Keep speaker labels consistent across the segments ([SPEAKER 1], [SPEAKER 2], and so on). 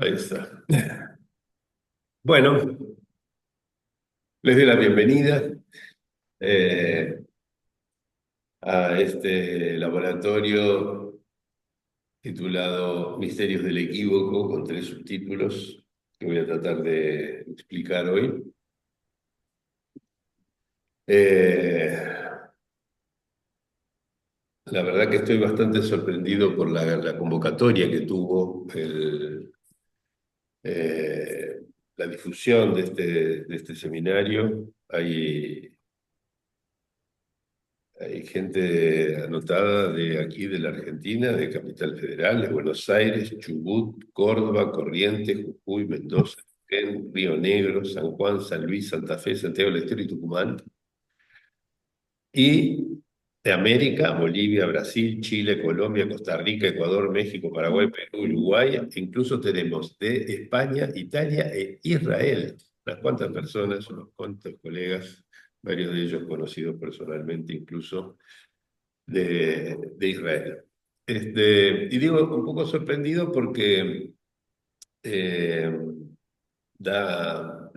[SPEAKER 1] Ahí está. Bueno, les doy la bienvenida eh, a este laboratorio titulado Misterios del Equívoco, con tres subtítulos que voy a tratar de explicar hoy. Eh, la verdad que estoy bastante sorprendido por la convocatoria que tuvo eh, la difusión de este seminario. Hay gente anotada de aquí, de la Argentina, de Capital Federal, de Buenos Aires, Chubut, Córdoba, Corrientes, Jujuy, Mendoza, Neuquén, Río Negro, San Juan, San Luis, Santa Fe, Santiago del Estero y Tucumán. Y de América, Bolivia, Brasil, Chile, Colombia, Costa Rica, Ecuador, México, Paraguay, Perú, Uruguay. E incluso tenemos de España, Italia e Israel. Unas cuantas personas, unos cuantos colegas, varios de ellos conocidos personalmente incluso de Israel. Y digo un poco sorprendido porque eh, da,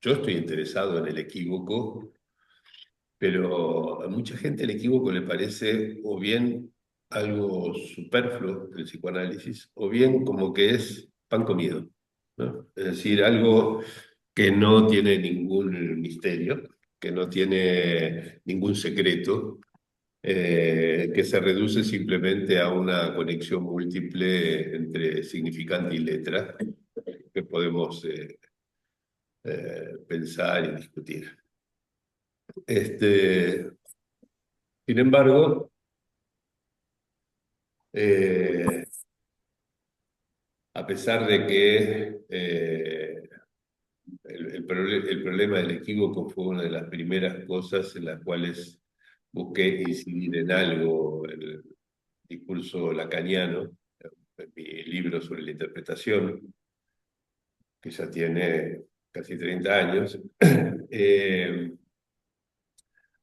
[SPEAKER 1] yo estoy interesado en el equívoco, pero a mucha gente el equívoco le parece o bien algo superfluo del psicoanálisis, o bien como que es pan comido, ¿no? Es decir, algo que no tiene ningún misterio, que no tiene ningún secreto, que se reduce simplemente a una conexión múltiple entre significante y letra que podemos pensar y discutir. Sin embargo, eh, a pesar de que el problema del equívoco fue una de las primeras cosas en las cuales busqué incidir en algo, el discurso lacaniano, en mi libro sobre la interpretación, que ya tiene casi 30 años. eh,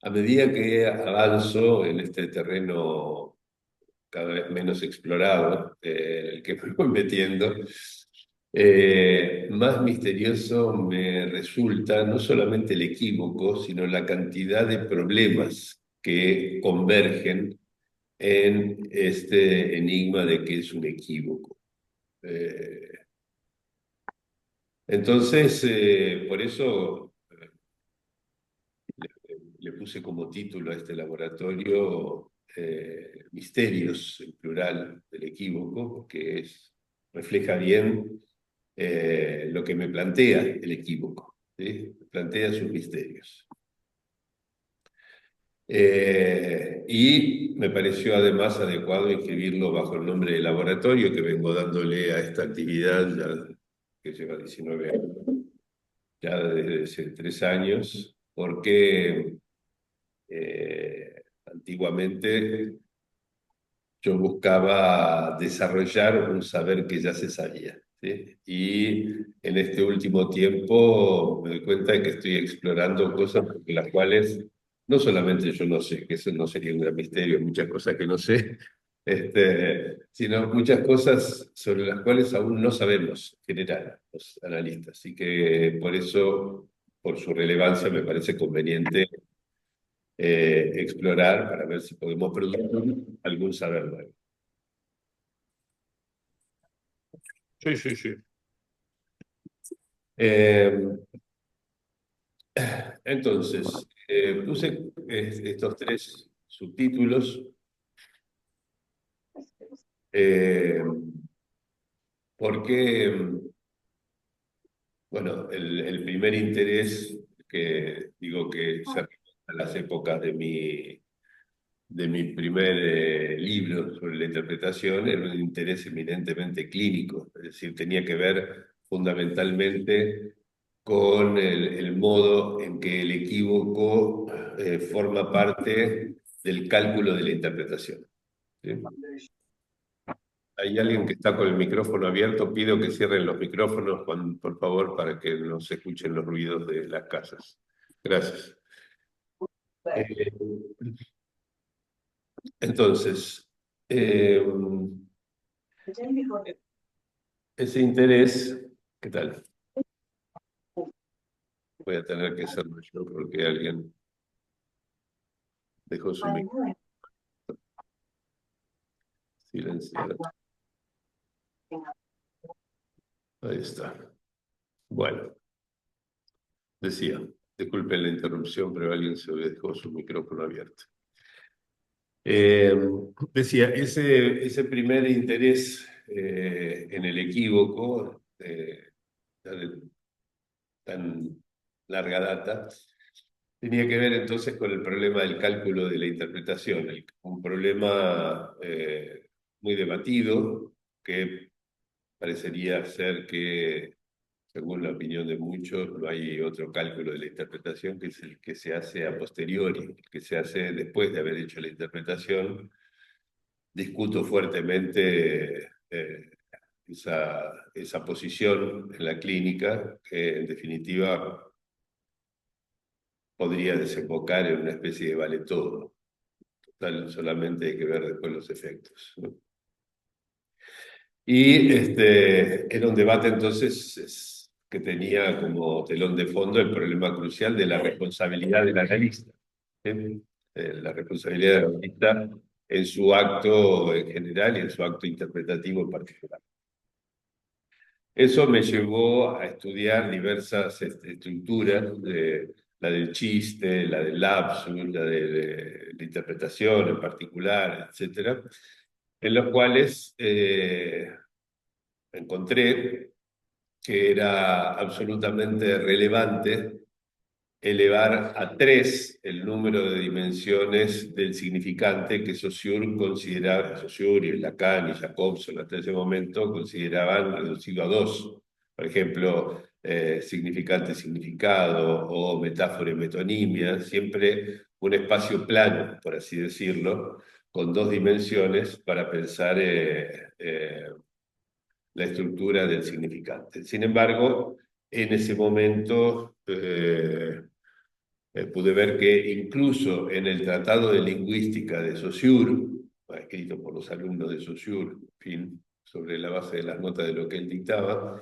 [SPEAKER 1] a medida que avanzo en este terreno cada vez menos explorado, en el que me voy metiendo, más misterioso me resulta no solamente el equívoco, sino la cantidad de problemas que convergen en este enigma de qué es un equívoco. Eh, por eso le puse como título a este laboratorio Misterios, en plural, del equívoco, que refleja bien lo que me plantea el equívoco, ¿sí? Plantea sus misterios. Y me pareció además adecuado inscribirlo bajo el nombre de laboratorio que vengo dándole a esta actividad ya, que lleva 19 años, ya desde hace 3 años, porque antiguamente yo buscaba desarrollar un saber que ya se sabía, ¿sí? Y en este último tiempo me doy cuenta de que estoy explorando cosas de las cuales no solamente yo no sé, que eso no sería un gran misterio, muchas cosas que no sé, sino muchas cosas sobre las cuales aún no sabemos en general los analistas. Así que por eso, por su relevancia, me parece conveniente explorar para ver si podemos producir algún saber nuevo. Sí, sí, sí. Eh, entonces, puse estos tres subtítulos eh, porque, bueno, el primer interés que digo que se remonta a las épocas de mi primer libro sobre la interpretación era un interés eminentemente clínico, es decir, tenía que ver fundamentalmente con el modo en que el equívoco forma parte del cálculo de la interpretación. ¿Sí? Hay alguien que está con el micrófono abierto, pido que cierren los micrófonos, por favor, para que no se escuchen los ruidos de las casas. Gracias. Eh, entonces, eh, ese interés, ¿qué tal? Voy a tener que hacerlo yo porque alguien dejó su micrófono silenciado. Ahí está. Bueno, decía, disculpen la interrupción, pero alguien se dejó su micrófono abierto. Eh, Decía, ese primer interés en el equívoco, de tan larga data, tenía que ver entonces con el problema del cálculo de la interpretación, un problema muy debatido que parecería ser que, según la opinión de muchos, no hay otro cálculo de la interpretación que es el que se hace a posteriori, el que se hace después de haber hecho la interpretación. Discuto fuertemente esa posición en la clínica, que en definitiva podría desembocar en una especie de vale todo. Total, solamente hay que ver después los efectos, ¿no? Y era un debate entonces que tenía como telón de fondo el problema crucial de la responsabilidad del analista. ¿Sí? La responsabilidad del analista en su acto en general y en su acto interpretativo en particular. Eso me llevó a estudiar diversas estructuras, la del chiste, la del lapsus, la de la interpretación en particular, etcétera, en los cuales encontré que era absolutamente relevante elevar a 3 el número de dimensiones del significante que Saussure consideraba, Saussure y Lacan y Jacobson hasta ese momento consideraban reducido a 2. Por ejemplo, significante, significado o metáfora y metonimia, siempre un espacio plano, por así decirlo, con 2 dimensiones para pensar la estructura del significante. Sin embargo, en ese momento pude ver que incluso en el Tratado de Lingüística de Saussure, escrito por los alumnos de Saussure, en fin, sobre la base de las notas de lo que él dictaba,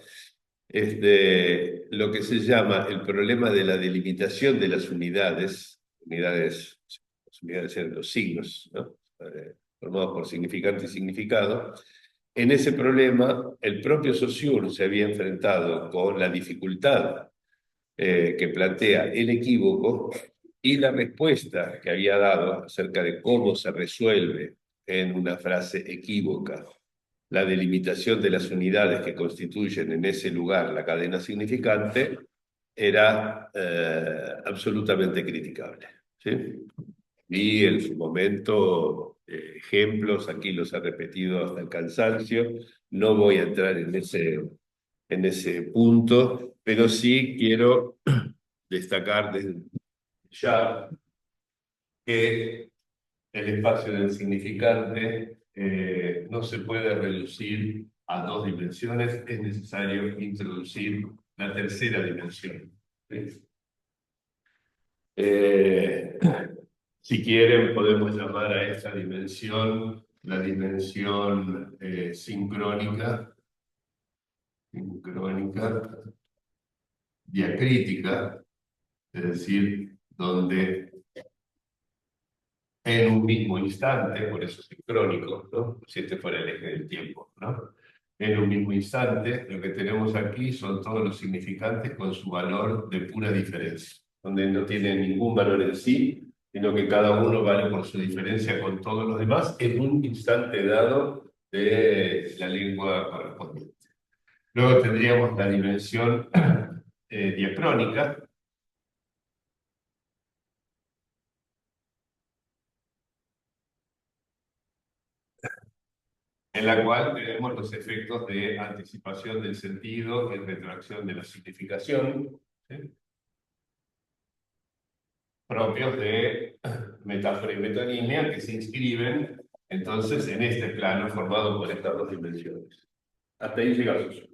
[SPEAKER 1] lo que se llama el problema de la delimitación de las unidades, las unidades eran los signos, ¿no? Formados por significante y significado. En ese problema, el propio Saussure se había enfrentado con la dificultad que plantea el equívoco y la respuesta que había dado acerca de cómo se resuelve en una frase equívoca la delimitación de las unidades que constituyen en ese lugar la cadena significante era absolutamente criticable. ¿Sí? Vi en su momento ejemplos, aquí los he repetido hasta el cansancio, no voy a entrar en ese punto, pero sí quiero destacar desde ya que el espacio del significante no se puede reducir a 2 dimensiones, es necesario introducir la tercera dimensión. ¿Sí? Si quieren, podemos llamar a esa dimensión la dimensión sincrónica, diacrítica, es decir, donde en un mismo instante, por eso es sincrónico, ¿no? Si este fuera el eje del tiempo, ¿no? En un mismo instante, lo que tenemos aquí son todos los significantes con su valor de pura diferencia, donde no tienen ningún valor en sí, sino que cada uno vale por su diferencia con todos los demás en un instante dado de la lengua correspondiente. Luego tendríamos la dimensión diacrónica, en la cual tenemos los efectos de anticipación del sentido y retroacción de la significación, ¿sí? Propios de metáfora y metonimia, que se inscriben entonces en este plano formado por estas 2 dimensiones. Hasta ahí llega Saussure.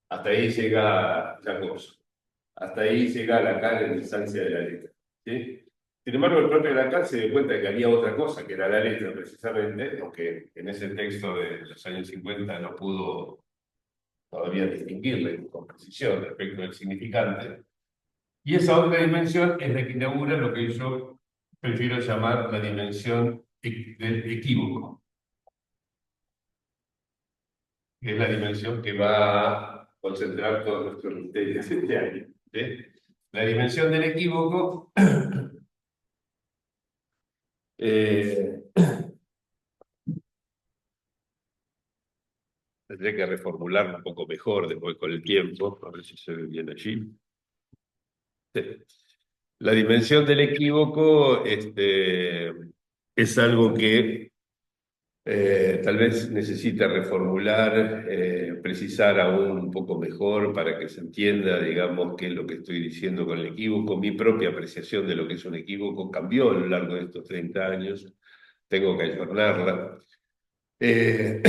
[SPEAKER 1] Hasta ahí llega Jacobson. Hasta ahí llega Lacan en la instancia de la letra. ¿Sí? Sin embargo, el propio Lacan se dio cuenta de que había otra cosa, que era la letra precisamente, aunque en ese texto de los años 50 no pudo todavía distinguirle con precisión respecto del significante. Y esa otra dimensión es la que inaugura lo que yo prefiero llamar la dimensión del equívoco, que es la dimensión que va a concentrar todos nuestros misterios este año. ¿Sí? La dimensión del equívoco eh, tendré que reformularlo un poco mejor después con el tiempo, a ver si se ve bien allí. Sí. La dimensión del equívoco es algo que tal vez necesita reformular, precisar aún un poco mejor para que se entienda, digamos, qué es lo que estoy diciendo con el equívoco. Mi propia apreciación de lo que es un equívoco cambió a lo largo de estos 30 años. Tengo que ayornarla. Eh,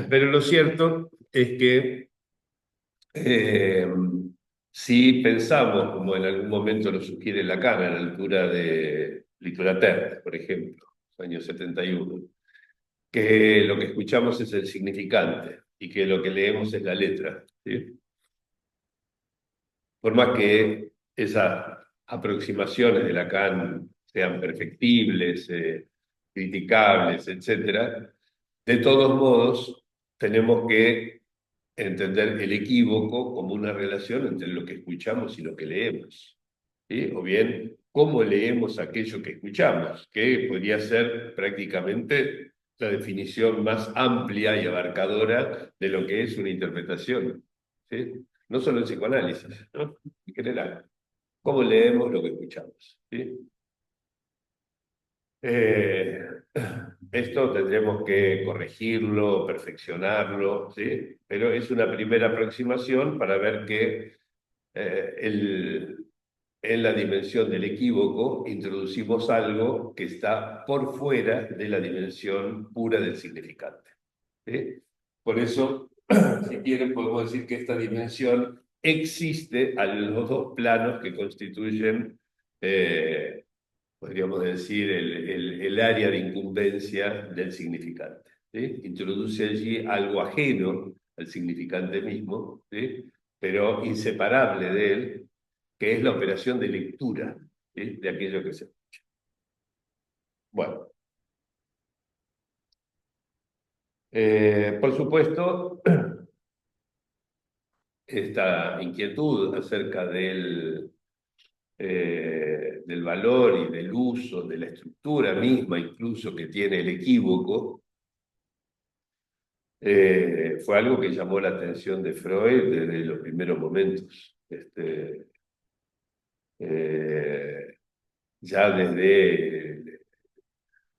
[SPEAKER 1] pero lo cierto es que eh, si pensamos, como en algún momento lo sugiere Lacan, a la altura de Literature, por ejemplo, años 71, que lo que escuchamos es el significante y que lo que leemos es la letra, ¿sí? Por más que esas aproximaciones de Lacan sean perfectibles, criticables, etcétera, de todos modos tenemos que entender el equívoco como una relación entre lo que escuchamos y lo que leemos, ¿sí? O bien, cómo leemos aquello que escuchamos, que podría ser prácticamente la definición más amplia y abarcadora de lo que es una interpretación, ¿sí? No solo el psicoanálisis, ¿no? En general, cómo leemos lo que escuchamos, ¿sí? Eh, Esto tendremos que corregirlo, perfeccionarlo, ¿sí? Pero es una primera aproximación para ver que en la dimensión del equívoco introducimos algo que está por fuera de la dimensión pura del significante, ¿sí? Por eso, si quieren, podemos decir que esta dimensión existe a los dos planos que constituyen podríamos decir, el área de incumbencia del significante, ¿sí? Introduce allí algo ajeno al significante mismo, ¿sí? Pero inseparable de él, que es la operación de lectura, ¿sí? De aquello que se escucha. Bueno, por supuesto, esta inquietud acerca del valor y del uso, de la estructura misma incluso que tiene el equívoco, fue algo que llamó la atención de Freud desde los primeros momentos. Eh, ya desde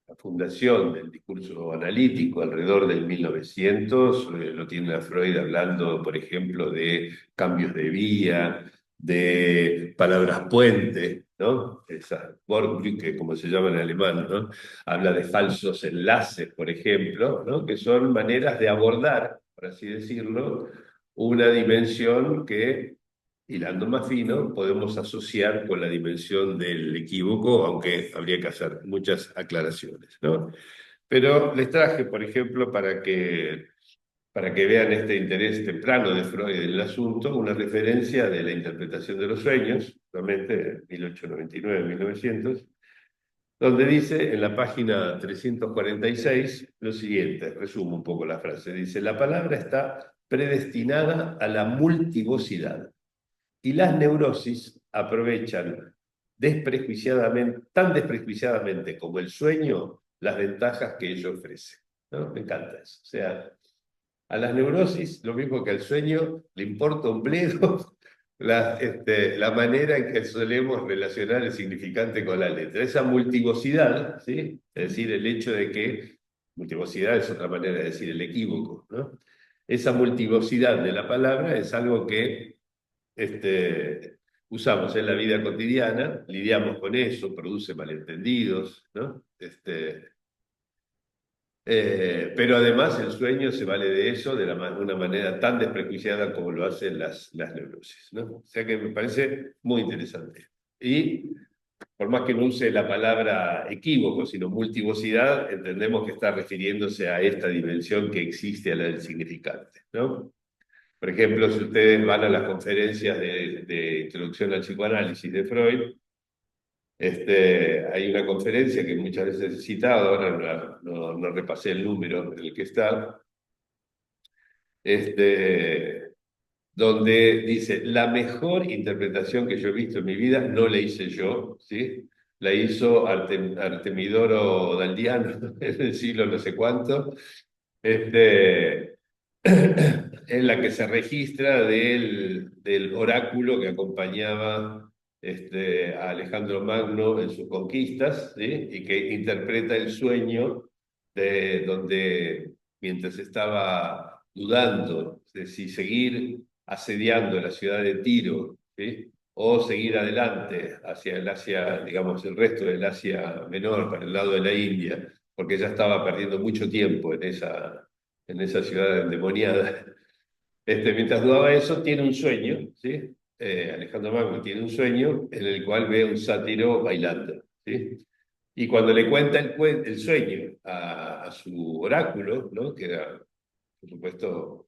[SPEAKER 1] la fundación del discurso analítico alrededor del 1900, lo tiene a Freud hablando, por ejemplo, de cambios de vía, de palabras puente, ¿no? Esas Wortbrücke, como se llama en alemán, ¿no? Habla de falsos enlaces, por ejemplo, ¿no? Que son maneras de abordar, por así decirlo, una dimensión que, hilando más fino, podemos asociar con la dimensión del equívoco, aunque habría que hacer muchas aclaraciones, ¿no? Pero les traje, por ejemplo, para que vean este interés temprano de Freud en el asunto, una referencia de la interpretación de los sueños, realmente 1899-1900, donde dice en la página 346 lo siguiente, resumo un poco la frase, dice, la palabra está predestinada a la multivocidad y las neurosis aprovechan desprejuiciadamente, tan desprejuiciadamente como el sueño, las ventajas que ello ofrece, ¿no? Me encanta eso. O sea, a las neurosis, lo mismo que al sueño, le importa un bledo la manera en que solemos relacionar el significante con la letra. Esa multivocidad, ¿sí? Es decir, el hecho de que, multivocidad es otra manera de decir el equívoco, ¿no? Esa multivocidad de la palabra es algo que usamos en la vida cotidiana, lidiamos con eso, produce malentendidos, ¿no? Pero además el sueño se vale de eso de una manera tan desprejuiciada como lo hacen las neurosis, ¿no? O sea que me parece muy interesante. Y por más que no use la palabra equívoco, sino multivocidad, entendemos que está refiriéndose a esta dimensión que existe a la del significante, ¿no? Por ejemplo, si ustedes van a las conferencias de introducción al psicoanálisis de Freud, hay una conferencia que muchas veces he citado, ahora no repasé el número en el que está, donde dice, la mejor interpretación que yo he visto en mi vida no la hice yo, ¿sí? La hizo Artemidoro Daldiano en el siglo no sé cuánto, este, en la que se registra del oráculo que acompañaba a Alejandro Magno en sus conquistas, ¿sí? Y que interpreta el sueño de donde, mientras estaba dudando de si seguir asediando la ciudad de Tiro, ¿sí? O seguir adelante hacia el Asia, digamos, el resto del Asia Menor, para el lado de la India, porque ya estaba perdiendo mucho tiempo en esa ciudad endemoniada. Mientras dudaba eso, tiene un sueño, ¿sí? Alejandro Magno tiene un sueño en el cual ve a un sátiro bailando, ¿sí? Y cuando le cuenta el sueño a su oráculo, ¿no? Que era, por supuesto,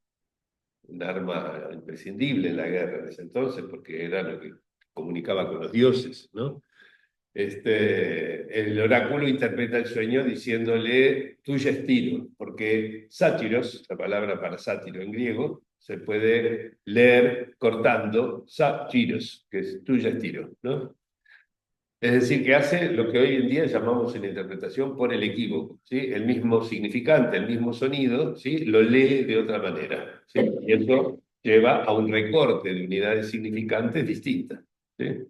[SPEAKER 1] un arma imprescindible en la guerra en ese entonces, porque era lo que comunicaba con los dioses, ¿no? El oráculo interpreta el sueño diciéndole tuya es Tiro, porque sátiros, la palabra para sátiro en griego, se puede leer cortando sátiros, que es tuya es Tiro, ¿no? Es decir, que hace lo que hoy en día llamamos en la interpretación por el equívoco, ¿sí? El mismo significante, el mismo sonido, ¿sí? Lo lee de otra manera, ¿sí? Y eso lleva a un recorte de unidades significantes distintas, ¿sí?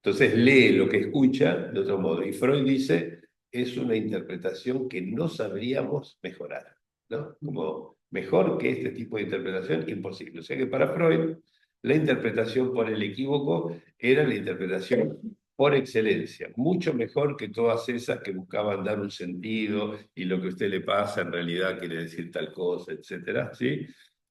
[SPEAKER 1] Entonces lee lo que escucha de otro modo. Y Freud dice, es una interpretación que no sabríamos mejorar, ¿no? Como mejor que este tipo de interpretación, imposible. O sea que para Freud, la interpretación por el equívoco era la interpretación por excelencia, mucho mejor que todas esas que buscaban dar un sentido y lo que a usted le pasa en realidad quiere decir tal cosa, etcétera, ¿sí?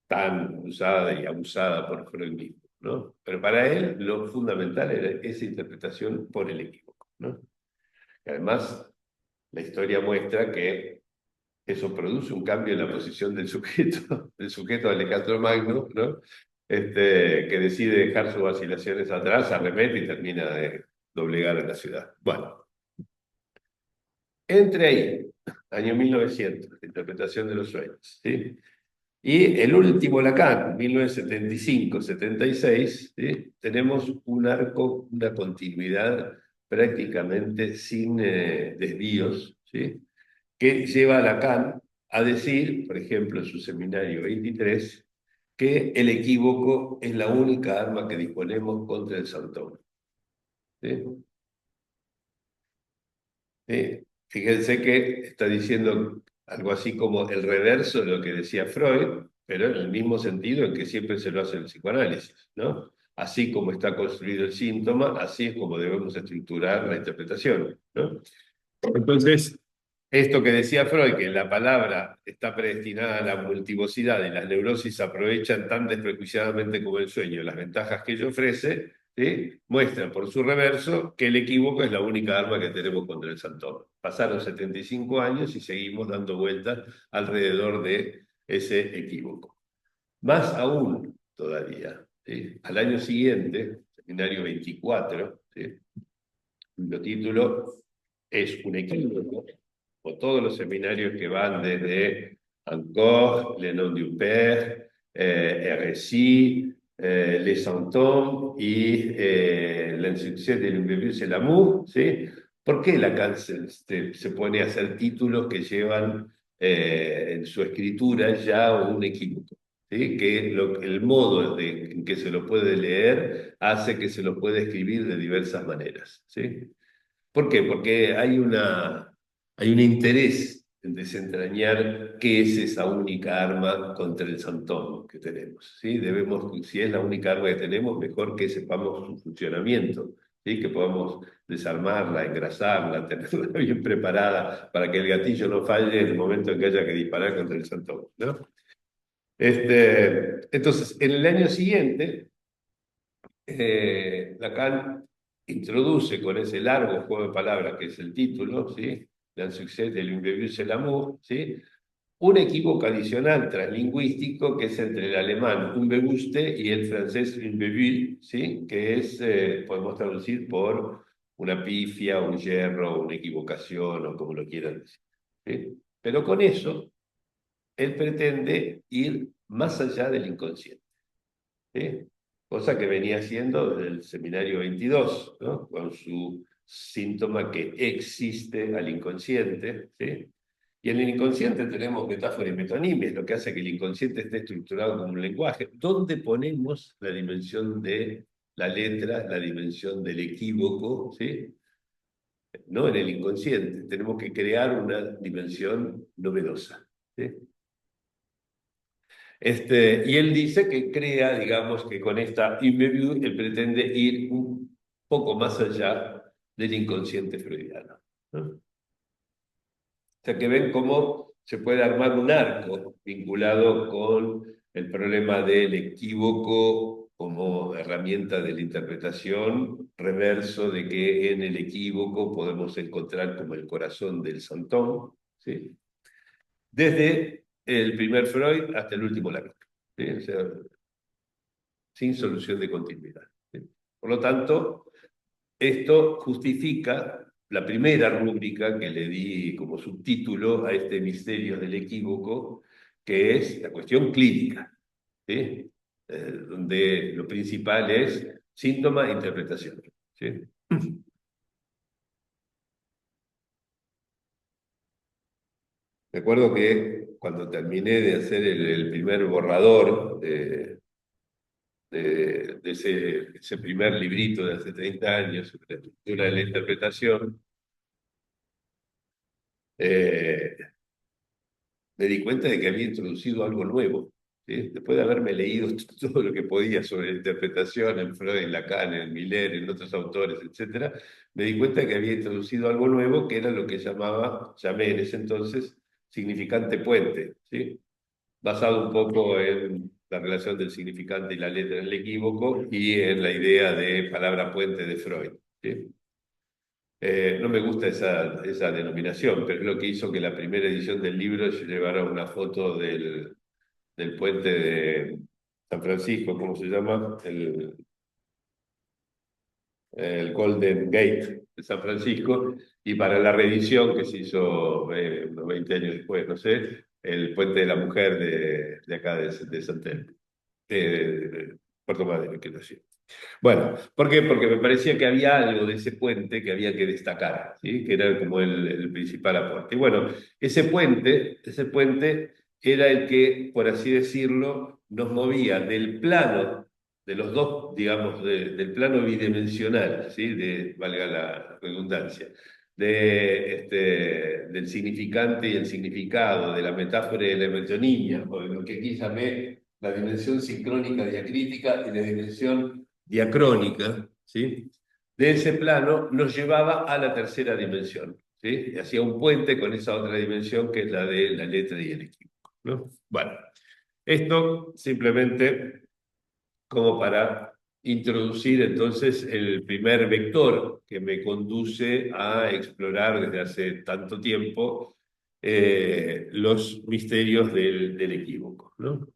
[SPEAKER 1] Tan usada y abusada por Freud mismo, ¿no? Pero para él lo fundamental era esa interpretación por el equívoco, ¿no? Y además, la historia muestra que eso produce un cambio en la posición del sujeto Alejandro Magno, ¿no? Que decide dejar sus vacilaciones atrás, arremete y termina de doblegar a la ciudad. Bueno, entre ahí, año 1900, interpretación de los sueños, ¿sí? Y el último Lacan, 1975-76, ¿sí? Tenemos un arco, una continuidad prácticamente sin desvíos, ¿sí? Que lleva a Lacan a decir, por ejemplo, en su seminario 23, que el equívoco es la única arma que disponemos contra el Santón. ¿Sí? Fíjense que está diciendo algo así como el reverso de lo que decía Freud, pero en el mismo sentido en que siempre se lo hace el psicoanálisis, ¿no? Así como está construido el síntoma, así es como debemos estructurar la interpretación, ¿no? Entonces, esto que decía Freud, que la palabra está predestinada a la multivocidad y las neurosis aprovechan tan desprejuiciadamente como el sueño las ventajas que ello ofrece, ¿sí? Muestra por su reverso que el equívoco es la única arma que tenemos contra el Santón. Pasaron 75 años y seguimos dando vueltas alrededor de ese equívoco. Más aún todavía, ¿sí? Al año siguiente, seminario 24, ¿sí? Cuyo título es un equívoco, o todos los seminarios que van desde Encore, Le Nom du Père, RSI, Les Santons y L'Insuccès de l'Unbébus et l'amour, ¿sí? ¿Por qué Lacan se pone a hacer títulos que llevan en su escritura ya un equívoco? ¿Sí? Que el modo en que se lo puede leer hace que se lo pueda escribir de diversas maneras, ¿sí? ¿Por qué? Porque hay un interés en desentrañar qué es esa única arma contra el Santón que tenemos, ¿sí? Si es la única arma que tenemos, mejor que sepamos su funcionamiento, ¿sí? Que podamos desarmarla, engrasarla, tenerla bien preparada para que el gatillo no falle en el momento en que haya que disparar contra el Santón, ¿no? Entonces, en el año siguiente, Lacan introduce con ese largo juego de palabras que es el título, ¿sí? L'insuccès de l'imprevu c'est l'amour, ¿sí? un equívoco adicional translingüístico que es entre el alemán unbewusste y el francés unbevu, ¿sí? Que es, podemos traducir por una pifia, un yerro, una equivocación o como lo quieran decir. ¿Sí? Pero con eso, él pretende ir más allá del inconsciente. ¿Sí? Cosa que venía haciendo desde el seminario 22, ¿no? Con su síntoma que existe al inconsciente. ¿Sí? Y en el inconsciente tenemos metáfora y metonimia, lo que hace que el inconsciente esté estructurado como un lenguaje. ¿Dónde ponemos la dimensión de la letra, la dimensión del equívoco? ¿Sí? No en el inconsciente. Tenemos que crear una dimensión novedosa. ¿Sí? Y él dice que crea, digamos, que con esta Immeview él pretende ir un poco más allá del inconsciente freudiano, ¿no? O sea que ven cómo se puede armar un arco vinculado con el problema del equívoco como herramienta de la interpretación, reverso de que en el equívoco podemos encontrar como el corazón del santón, ¿sí? Desde el primer Freud hasta el último Lacan, ¿sí? O sea, sin solución de continuidad. ¿Sí? Por lo tanto, esto justifica la primera rúbrica que le di como subtítulo a este misterio del equívoco, que es la cuestión clínica, ¿sí? Donde lo principal es síntoma e interpretación. ¿Sí? Recuerdo que cuando terminé de hacer el primer borrador de ese primer librito de hace 30 años sobre la estructura de la interpretación, eh, me di cuenta de que había introducido algo nuevo. ¿Sí? Después de haberme leído todo lo que podía sobre la interpretación en Freud, en Lacan, en Miller, en otros autores, etcétera, me di cuenta de que había introducido algo nuevo que era lo que llamé en ese entonces significante puente, ¿sí? Basado un poco en la relación del significante y la letra en el equívoco y en la idea de palabra puente de Freud. ¿Sí? No me gusta esa denominación, pero es lo que hizo que la primera edición del libro llevara una foto del puente de San Francisco, ¿cómo se llama? El Golden Gate de San Francisco, y para la reedición que se hizo unos 20 años después, no sé, el puente de la mujer de acá de San Telmo, de Puerto Madero, que nació. Bueno, ¿por qué? Porque me parecía que había algo de ese puente que había que destacar, ¿sí? Que era como el principal aporte. Y bueno, ese puente era el que, por así decirlo, nos movía del plano de los dos, digamos, del plano bidimensional, ¿sí? Valga la redundancia, del significante y el significado, de la metáfora y de la metonimia, o de lo que aquí llamé la dimensión sincrónica diacrítica y la dimensión diacrónica, ¿sí? De ese plano nos llevaba a la tercera dimensión, ¿sí? Y hacía un puente con esa otra dimensión que es la de la letra y el equívoco, ¿no? Bueno, esto simplemente como para introducir entonces el primer vector que me conduce a explorar desde hace tanto tiempo los misterios del equívoco, ¿no?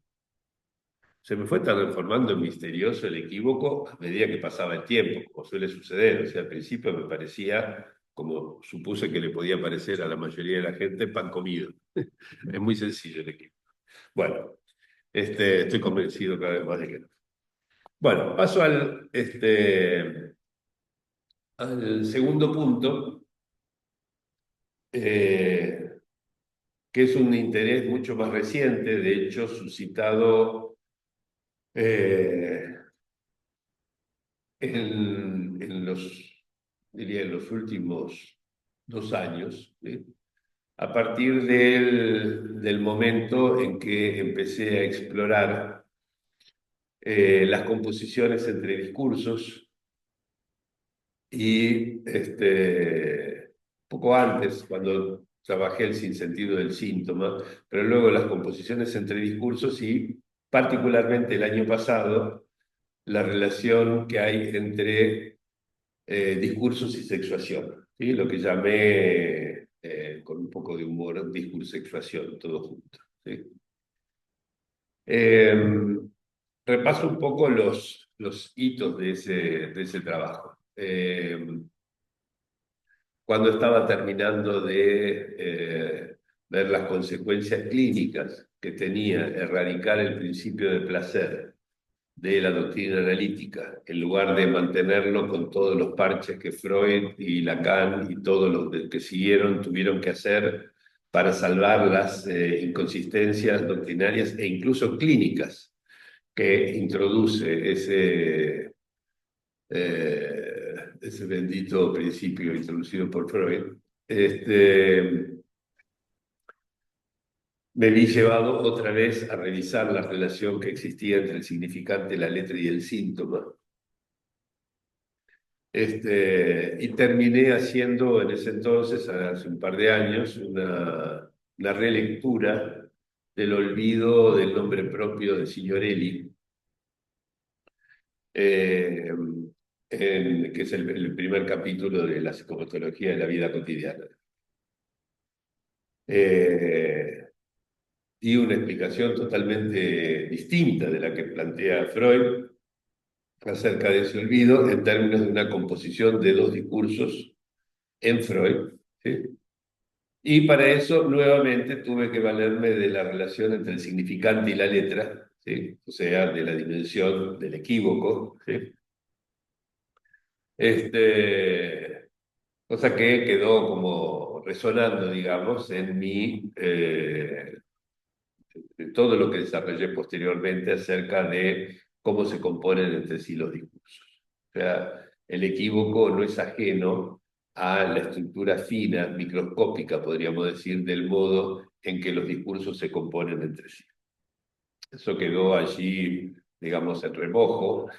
[SPEAKER 1] Se me fue transformando en misterioso el equívoco a medida que pasaba el tiempo, como suele suceder. O sea, al principio me parecía, como supuse que le podía parecer a la mayoría de la gente, pan comido. Es muy sencillo el equívoco. Bueno, estoy convencido cada vez más de que no. Bueno, paso al segundo punto, eh, que es un interés mucho más reciente, de hecho, suscitado eh, diría, en los últimos 2 años, ¿sí? A partir del momento en que empecé a explorar las composiciones entre discursos y poco antes, cuando trabajé el sinsentido del síntoma, pero luego las composiciones entre discursos y particularmente el año pasado, la relación que hay entre discursos y sexuación, ¿sí? Lo que llamé, con poco de humor, discursexuación, todo junto. ¿Sí? Repaso un poco los hitos de ese trabajo. Cuando estaba terminando de ver las consecuencias clínicas que tenía erradicar el principio de placer de la doctrina analítica, en lugar de mantenerlo con todos los parches que Freud y Lacan y todos los que siguieron tuvieron que hacer para salvar las inconsistencias doctrinarias e incluso clínicas que introduce ese bendito principio introducido por Freud. Me vi llevado otra vez a revisar la relación que existía entre el significante, la letra y el síntoma. Y terminé haciendo en ese entonces, hace un par de años, una relectura del olvido del nombre propio de Signorelli, que es el primer capítulo de la psicopatología de la vida cotidiana. Y una explicación totalmente distinta de la que plantea Freud acerca de ese olvido en términos de una composición de dos discursos en Freud. ¿Sí? Y para eso nuevamente tuve que valerme de la relación entre el significante y la letra, ¿sí? O sea, de la dimensión del equívoco. ¿Sí? Cosa que quedó como resonando, digamos, en de todo lo que desarrollé posteriormente acerca de cómo se componen entre sí los discursos. O sea, el equívoco no es ajeno a la estructura fina, microscópica, podríamos decir, del modo en que los discursos se componen entre sí. Eso quedó allí, digamos, en remojo,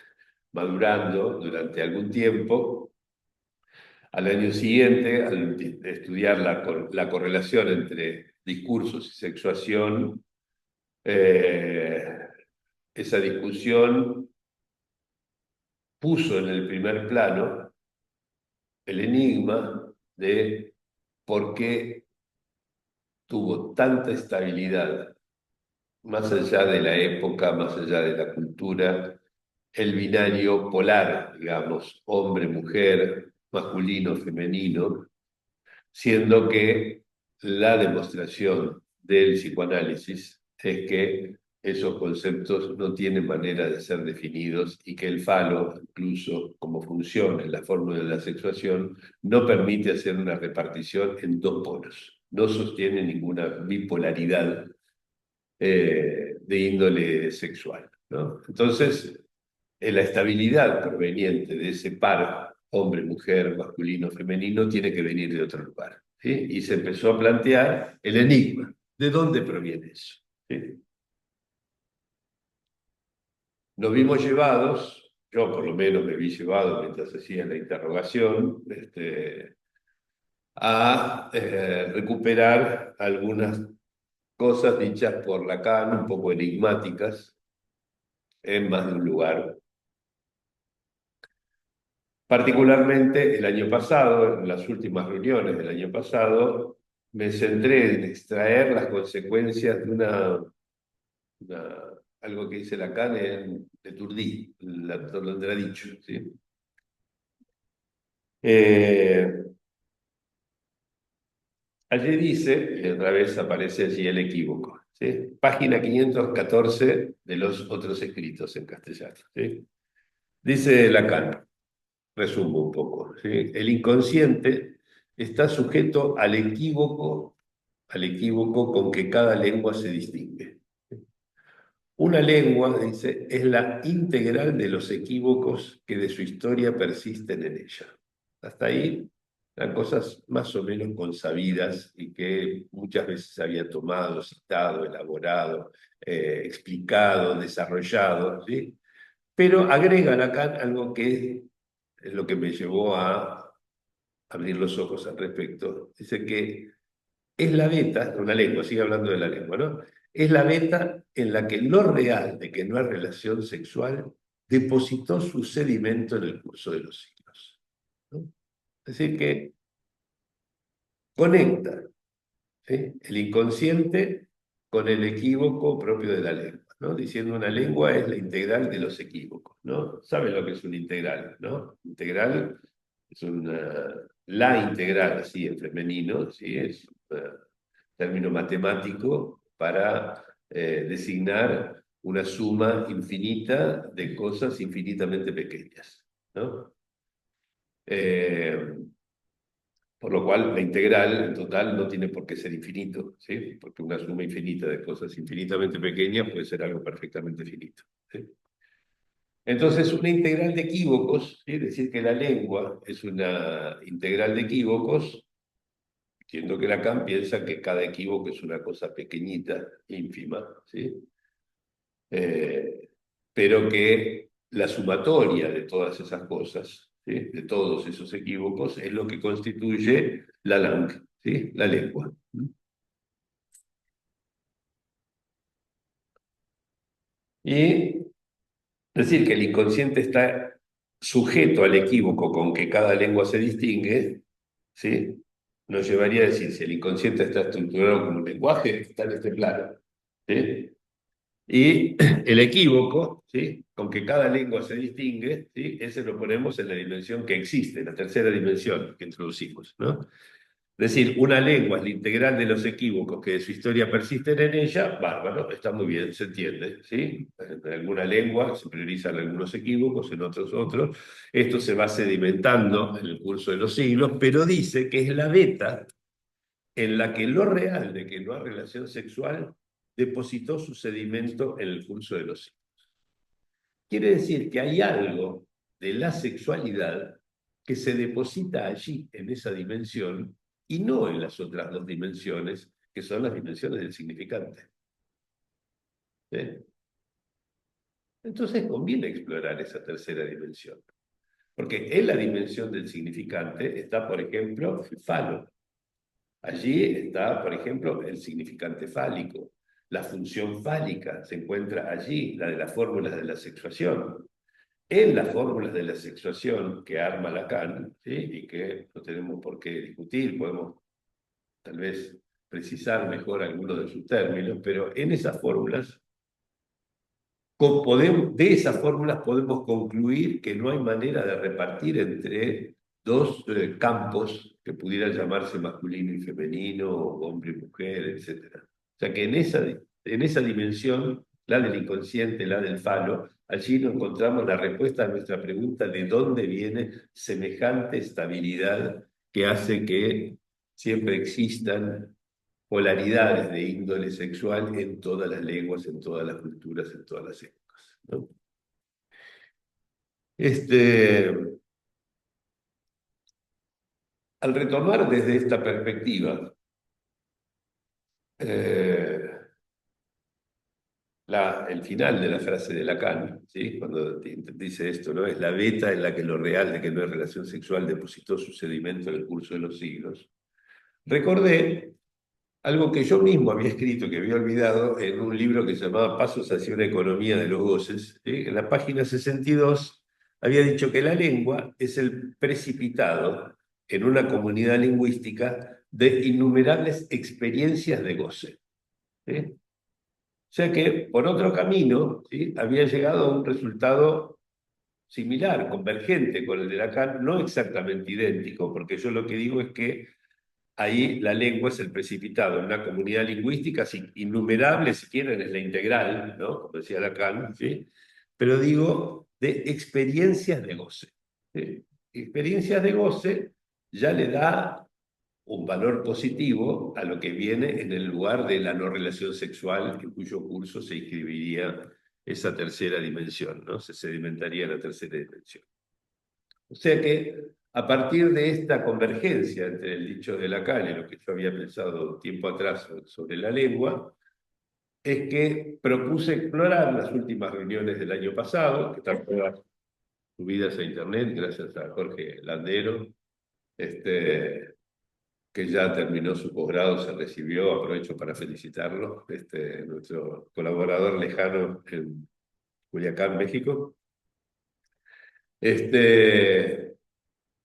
[SPEAKER 1] madurando durante algún tiempo. Al año siguiente, al estudiar la correlación entre discursos y sexuación, eh, esa discusión puso en el primer plano el enigma de por qué tuvo tanta estabilidad, más allá de la época, más allá de la cultura, el binario polar, digamos, hombre-mujer, masculino-femenino, siendo que la demostración del psicoanálisis es que esos conceptos no tienen manera de ser definidos y que el falo, incluso como funciona en la fórmula de la sexuación, no permite hacer una repartición en dos polos, no sostiene ninguna bipolaridad de índole sexual, ¿no? Entonces, la estabilidad proveniente de ese par hombre-mujer, masculino-femenino, tiene que venir de otro lugar. ¿Sí? Y se empezó a plantear el enigma. ¿De dónde proviene eso? ¿Sí? Nos vimos llevados, yo por lo menos me vi llevado mientras hacía la interrogación, a recuperar algunas cosas dichas por Lacan, un poco enigmáticas, en más de un lugar. Particularmente el año pasado, en las últimas reuniones del año pasado, me centré en extraer las consecuencias de algo que dice Lacan de Turdi, lo tendrá dicho. ¿Sí? Eh, Allí dice, y otra vez aparece allí el equívoco, ¿sí? Página 514 de los otros escritos en castellano. ¿Sí? Dice Lacan, resumo un poco, ¿sí? El inconsciente está sujeto al equívoco con que cada lengua se distingue. Una lengua, dice, es la integral de los equívocos que de su historia persisten en ella. Hasta ahí, eran cosas más o menos consabidas y que muchas veces se había tomado, citado, elaborado, explicado, desarrollado, ¿sí? Pero agrega Lacan algo que es lo que me llevó a abrir los ojos al respecto. Dice que es la beta, una lengua, sigue hablando de la lengua, ¿no? Es la beta en la que lo real de que no hay relación sexual depositó su sedimento en el curso de los siglos. ¿No? Es decir, que conecta ¿sí? El inconsciente con el equívoco propio de la lengua, ¿no? Diciendo una lengua es la integral de los equívocos, ¿no? ¿Saben lo que es una integral, no? Integral es la integral, así en femenino, ¿sí? Es un término matemático para designar una suma infinita de cosas infinitamente pequeñas, ¿no? Eh, por lo cual, la integral en total no tiene por qué ser infinito, ¿sí? Porque una suma infinita de cosas infinitamente pequeñas puede ser algo perfectamente finito, ¿sí? Entonces, una integral de equívocos, ¿sí? Es decir, que la lengua es una integral de equívocos, entiendo que Lacan piensa que cada equívoco es una cosa pequeñita, ínfima, ¿sí? Eh, pero que la sumatoria de todas esas cosas, ¿sí? De todos esos equívocos, es lo que constituye la langue, ¿sí? La lengua. Y decir que el inconsciente está sujeto al equívoco con que cada lengua se distingue, ¿sí? Nos llevaría a decir, si el inconsciente está estructurado como un lenguaje, está en este plano, ¿sí? Y el equívoco, ¿sí? Con que cada lengua se distingue, ¿sí? Ese lo ponemos en la dimensión que existe, la tercera dimensión que introducimos, ¿no? Es decir, una lengua es la integral de los equívocos que de su historia persisten en ella, bárbaro, está muy bien, se entiende, ¿sí? En alguna lengua se priorizan algunos equívocos, en otros otros. Esto se va sedimentando en el curso de los siglos, pero dice que es la beta en la que lo real de que no hay relación sexual depositó su sedimento en el curso de los siglos. Quiere decir que hay algo de la sexualidad que se deposita allí, en esa dimensión, y no en las otras dos dimensiones, que son las dimensiones del significante. ¿Sí? Entonces conviene explorar esa tercera dimensión, porque en la dimensión del significante está, por ejemplo, el falo. Allí está, por ejemplo, el significante fálico. La función fálica se encuentra allí, la de las fórmulas de la sexuación. En las fórmulas de la sexuación que arma Lacan, ¿sí? Y que no tenemos por qué discutir, podemos tal vez precisar mejor algunos de sus términos, pero en esas fórmulas, de esas fórmulas podemos concluir que no hay manera de repartir entre dos campos que pudieran llamarse masculino y femenino, hombre y mujer, etc. O sea que en esa dimensión, la del inconsciente, la del falo, allí nos encontramos la respuesta a nuestra pregunta de dónde viene semejante estabilidad que hace que siempre existan polaridades de índole sexual en todas las lenguas, en todas las culturas, en todas las épocas, ¿no? Este, al retomar desde esta perspectiva, eh, el final de la frase de Lacan, ¿sí? Cuando dice esto, ¿no? Es la beta en la que lo real de que no es relación sexual depositó su sedimento en el curso de los siglos. Recordé algo que yo mismo había escrito, que había olvidado, en un libro que se llamaba Pasos hacia una economía de los goces. ¿Sí? En la página 62 había dicho que la lengua es el precipitado en una comunidad lingüística de innumerables experiencias de goce. ¿Sí? O sea que, por otro camino, ¿sí? Había llegado a un resultado similar, convergente con el de Lacan, no exactamente idéntico, porque yo lo que digo es que ahí la lengua es el precipitado en una comunidad lingüística innumerable, si quieren, es la integral, ¿no? Como decía Lacan, ¿sí? Pero digo, de experiencias de goce. ¿Sí? Experiencias de goce ya le da un valor positivo a lo que viene en el lugar de la no relación sexual, en cuyo curso se inscribiría esa tercera dimensión, ¿no? Se sedimentaría la tercera dimensión. O sea que a partir de esta convergencia entre el dicho de Lacan y lo que yo había pensado tiempo atrás sobre la lengua, es que propuse explorar las últimas reuniones del año pasado, que están todas subidas a internet, gracias a Jorge Landero, que ya terminó su posgrado, se recibió, aprovecho para felicitarlo, nuestro colaborador lejano en Culiacán, México. Este,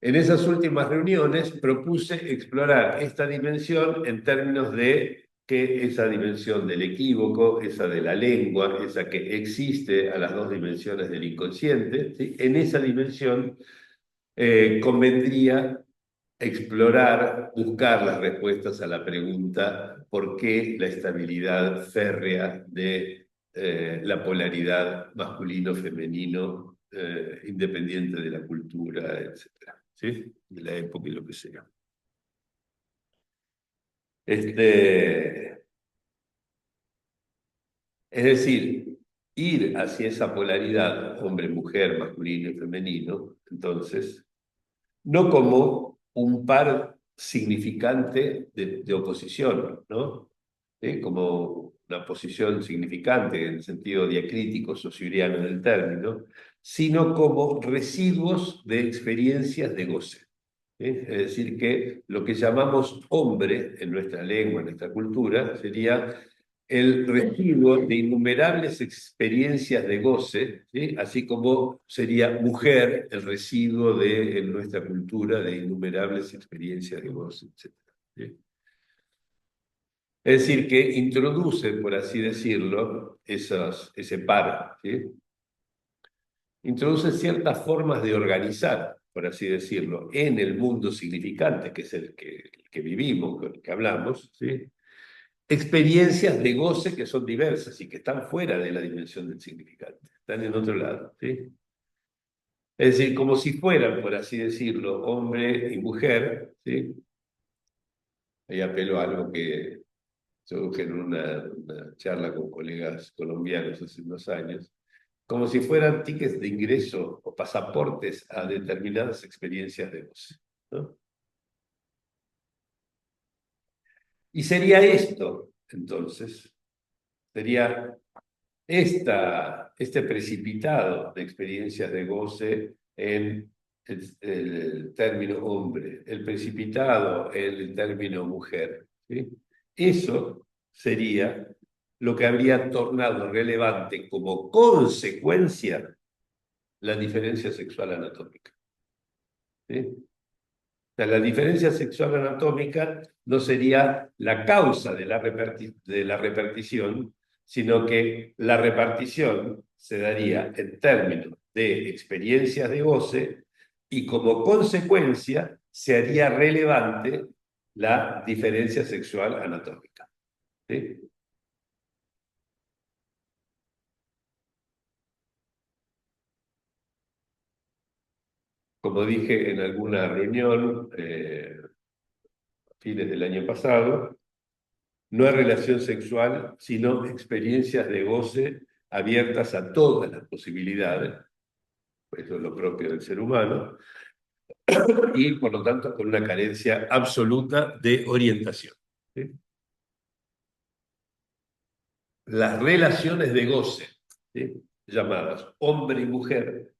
[SPEAKER 1] En esas últimas reuniones propuse explorar esta dimensión en términos de que esa dimensión del equívoco, esa de la lengua, esa que existe a las dos dimensiones del inconsciente, ¿sí? En esa dimensión convendría explorar, buscar las respuestas a la pregunta ¿por qué la estabilidad férrea de la polaridad masculino-femenino independiente de la cultura, etcétera, ¿sí? De la época y lo que sea. Es decir, ir hacia esa polaridad hombre-mujer, masculino y femenino, entonces, no como un par significante de oposición, ¿no? Como una posición significante en el sentido diacrítico sociuriano del término, sino como residuos de experiencias de goce. Es decir, que lo que llamamos hombre en nuestra lengua, en nuestra cultura, sería el residuo de innumerables experiencias de goce, ¿sí? Así como sería mujer el residuo de, en nuestra cultura de innumerables experiencias de goce, etc. ¿Sí? Es decir, que introduce, por así decirlo, ese par, ¿sí? Introduce ciertas formas de organizar, por así decirlo, en el mundo significante, que es el que vivimos, con el que hablamos, ¿sí? Experiencias de goce que son diversas y que están fuera de la dimensión del significante, están en otro lado, ¿sí? Es decir, como si fueran, por así decirlo, hombre y mujer, ¿sí? Ahí apelo a algo que yo dije en una charla con colegas colombianos hace unos años, como si fueran tickets de ingreso o pasaportes a determinadas experiencias de goce, ¿no? Y sería esto, entonces, sería este precipitado de experiencias de goce en el término hombre, el precipitado en el término mujer, ¿sí? Eso sería lo que habría tornado relevante como consecuencia la diferencia sexual anatómica, ¿sí? O sea, la diferencia sexual anatómica no sería la causa de de la repartición, sino que la repartición se daría en términos de experiencias de goce y como consecuencia se haría relevante la diferencia sexual anatómica, ¿sí? Como dije en alguna reunión a fines del año pasado, no es relación sexual, sino experiencias de goce abiertas a todas las posibilidades, pues eso es lo propio del ser humano, y por lo tanto con una carencia absoluta de orientación, ¿sí? Las relaciones de goce, ¿sí? Llamadas hombre y mujer,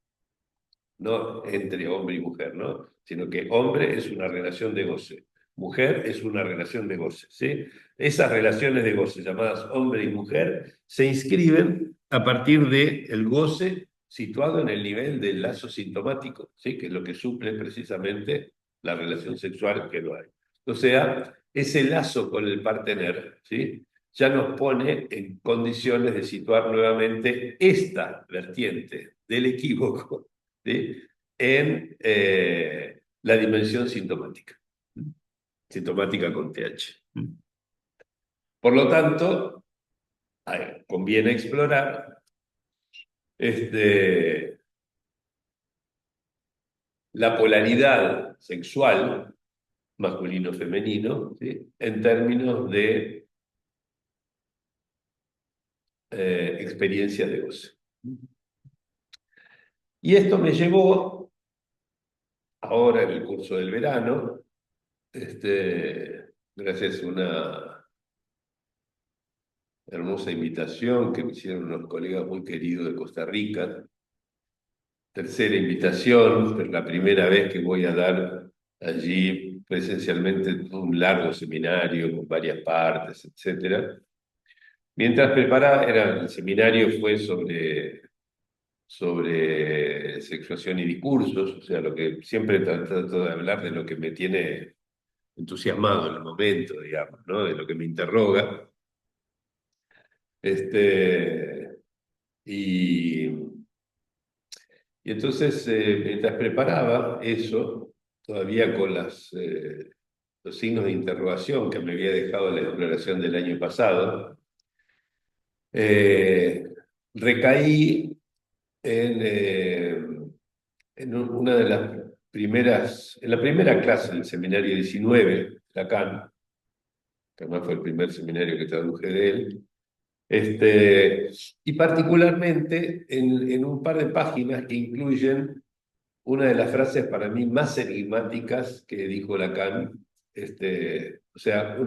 [SPEAKER 1] no entre hombre y mujer, ¿no? Sino que hombre es una relación de goce, mujer es una relación de goce, ¿sí? Esas relaciones de goce llamadas hombre y mujer se inscriben a partir del goce situado en el nivel del lazo sintomático, ¿sí? Que es lo que suple precisamente la relación sexual que lo hay. O sea, ese lazo con el partener, ¿sí? Ya nos pone en condiciones de situar nuevamente esta vertiente del equívoco, ¿sí? En la dimensión sintomática, sintomática con TH. Por lo tanto, conviene explorar este, la polaridad sexual masculino-femenino, ¿sí? En términos de experiencias de goce. Y esto me llevó, ahora en el curso del verano, gracias a una hermosa invitación que me hicieron unos colegas muy queridos de Costa Rica. Tercera invitación, es la primera vez que voy a dar allí presencialmente un largo seminario con varias partes, etcétera. Mientras preparaba, el seminario fue sobre sobre sexuación y discursos, o sea, lo que siempre trato de hablar de lo que me tiene entusiasmado en el momento, digamos, ¿no? De lo que me interroga. Este, y, y entonces, mientras preparaba eso, todavía con los signos de interrogación que me había dejado la exploración del año pasado, eh, recaí en una de las primeras, en la primera clase del seminario 19, Lacan, que además fue el primer seminario que traduje de él, y particularmente en un par de páginas que incluyen una de las frases para mí más enigmáticas que dijo Lacan, o sea,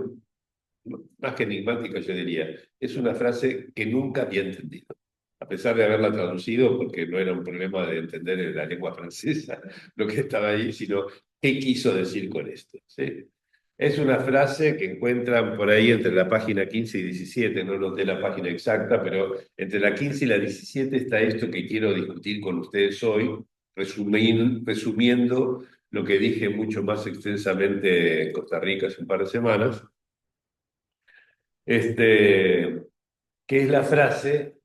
[SPEAKER 1] más que enigmática yo diría, es una frase que nunca había entendido, a pesar de haberla traducido, porque no era un problema de entender en la lengua francesa lo que estaba ahí, sino qué quiso decir con esto, ¿sí? Es una frase que encuentran por ahí entre la página 15 y 17, no noté la página exacta, pero entre la 15 y la 17 está esto que quiero discutir con ustedes hoy, resumiendo lo que dije mucho más extensamente en Costa Rica hace un par de semanas, que es la frase,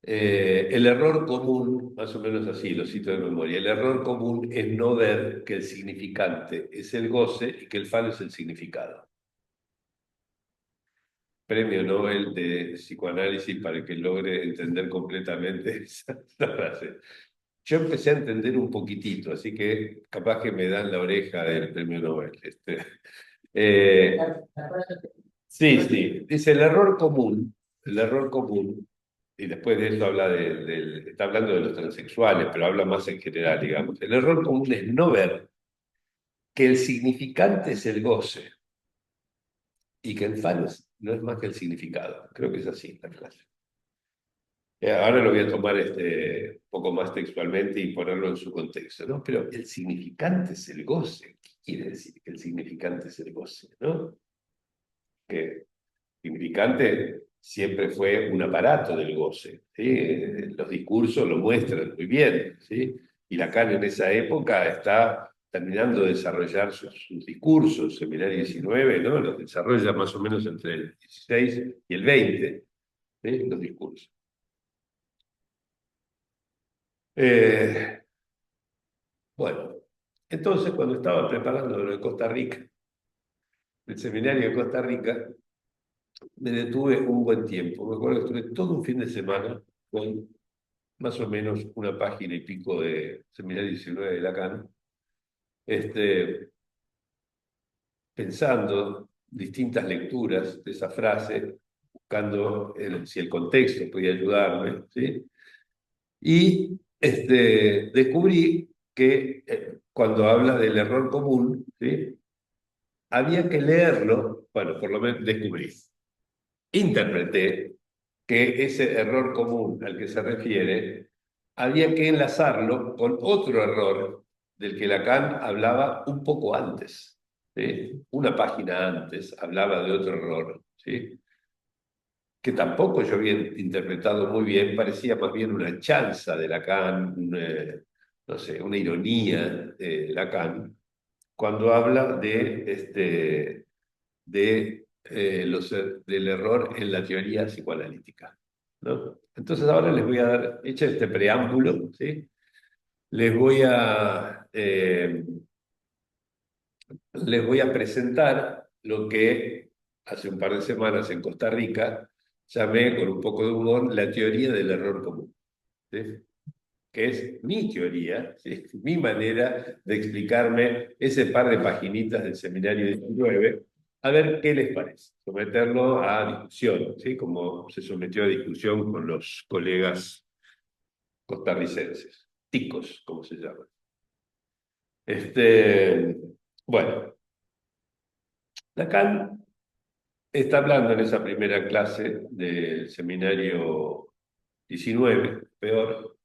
[SPEAKER 1] el error común, más o menos así, lo cito de memoria, el error común es no ver que el significante es el goce y que el falo es el significado. Premio Nobel de psicoanálisis para el que logre entender completamente esa frase. Yo empecé a entender un poquitito, así que capaz que me dan la oreja del premio Nobel. Eh, sí, sí, dice el error común, y después de eso habla está hablando de los transexuales, pero habla más en general, digamos. El error común es no ver que el significante es el goce y que el falo no es más que el significado. Creo que es así la frase. Ahora lo voy a tomar un poco más textualmente y ponerlo en su contexto, ¿no? Pero el significante es el goce. ¿Qué quiere decir que el significante es el goce, ¿no? Que significante siempre fue un aparato del goce, ¿sí? Los discursos lo muestran muy bien, ¿sí? Y Lacan en esa época está terminando de desarrollar sus discursos, Seminario 19, ¿no? Los desarrolla más o menos entre el 16 y el 20, ¿sí? Los discursos. Eh, bueno, entonces cuando estaba preparando lo de Costa Rica, el seminario de Costa Rica, me detuve un buen tiempo. Me acuerdo que estuve todo un fin de semana con más o menos una página y pico de Seminario 19 de Lacan, este, pensando distintas lecturas de esa frase, buscando si el contexto podía ayudarme, ¿sí? Y descubrí que cuando habla del error común, ¿sí? Había que leerlo, bueno, por lo menos descubrí, interpreté que ese error común al que se refiere había que enlazarlo con otro error del que Lacan hablaba un poco antes, ¿sí? Una página antes hablaba de otro error, ¿sí? Que tampoco yo había interpretado muy bien, parecía más bien una chanza de Lacan, no sé, una ironía de Lacan, cuando habla del error en la teoría psicoanalítica, ¿no? Entonces ahora les voy a dar, hecho este preámbulo, ¿sí? Les voy les voy a presentar lo que hace un par de semanas en Costa Rica llamé con un poco de humor la teoría del error común, ¿sí? Que es mi teoría, ¿sí? Mi manera de explicarme ese par de paginitas del seminario 19, a ver qué les parece, someterlo a discusión, ¿sí? Como se sometió a discusión con los colegas costarricenses, ticos, como se llaman. Bueno, Lacan está hablando en esa primera clase del seminario 19, peor,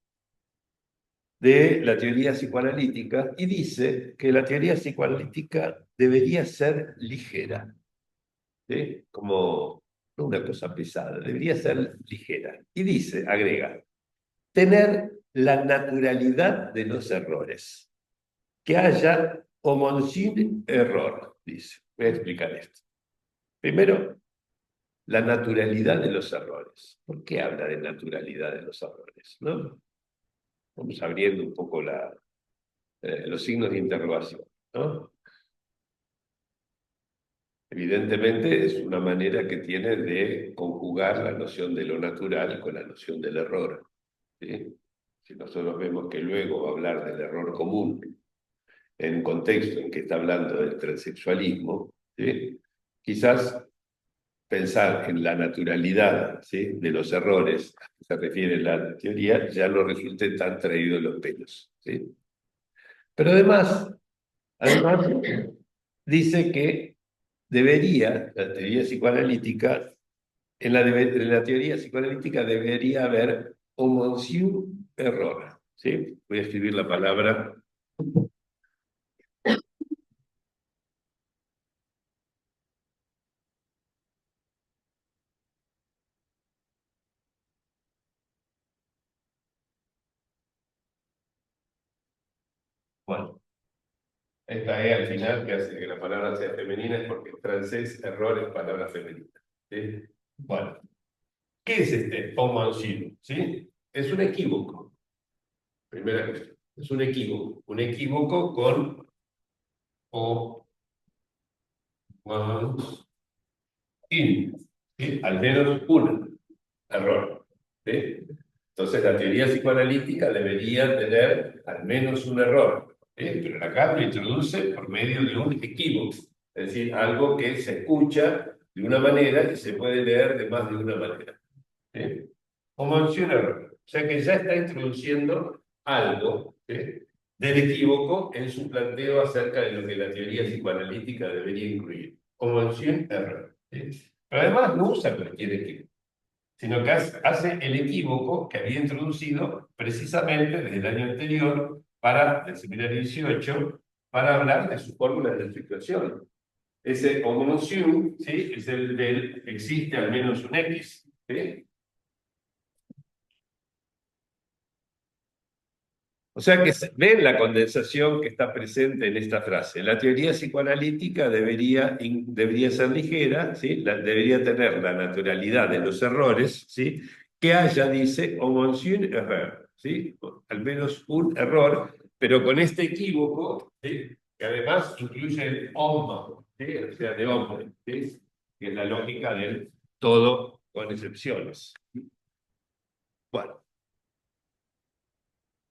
[SPEAKER 1] de la teoría psicoanalítica y dice que la teoría psicoanalítica debería ser ligera, ¿sí? Como no una cosa pesada, debería ser ligera. Y dice, agrega, tener la naturalidad de los errores. Que haya homo sin error, dice. Voy a explicar esto. Primero, la naturalidad de los errores. ¿Por qué habla de naturalidad de los errores? ¿No? Vamos abriendo un poco los signos de interrogación, ¿no? Evidentemente es una manera que tiene de conjugar la noción de lo natural con la noción del error, ¿sí? Si nosotros vemos que luego va a hablar del error común en un contexto en que está hablando del transexualismo, ¿sí? Quizás pensar en la naturalidad, ¿sí?, de los errores a que se refiere la teoría ya no resulte tan traído de los pelos, ¿sí? Pero además dice que debería, la teoría psicoanalítica, en la teoría psicoanalítica debería haber homoncium error, ¿sí? Voy a escribir la palabra. Bueno, esta E al final que hace que la palabra sea femenina es porque en francés error es palabra femenina, ¿sí? Bueno, ¿qué es este homoncium? ¿Sí? Es un equívoco, primera cuestión. Es un equívoco con homoncium. ¿Sí? Al menos un error. ¿Sí? Entonces la teoría psicoanalítica debería tener al menos un error, ¿sí? Pero acá lo introduce por medio de un equívoco, es decir, algo que se escucha de una manera y se puede leer de más de una manera, ¿sí? Como un error. O sea que ya está introduciendo algo, ¿sí?, del equívoco en su planteo acerca de lo que la teoría psicoanalítica debería incluir. Convención error. ¿Sí? Pero además no usa cualquier equívoco, sino que hace el equívoco que había introducido precisamente desde el año anterior, para el seminario 18, para hablar de sus fórmulas de situación. Ese homoncium, ¿sí?, es el del existe al menos un X, ¿sí? O sea que se ve la condensación que está presente en esta frase. La teoría psicoanalítica debería ser ligera, ¿sí? Debería tener la naturalidad de los errores, ¿sí?, que haya, dice, au moins un erreur, ¿sí?, al menos un error, pero con este equívoco, ¿sí?, que además incluye el homo, ¿sí?, o sea, de hombre, ¿sí?, que es la lógica del todo con excepciones. Bueno.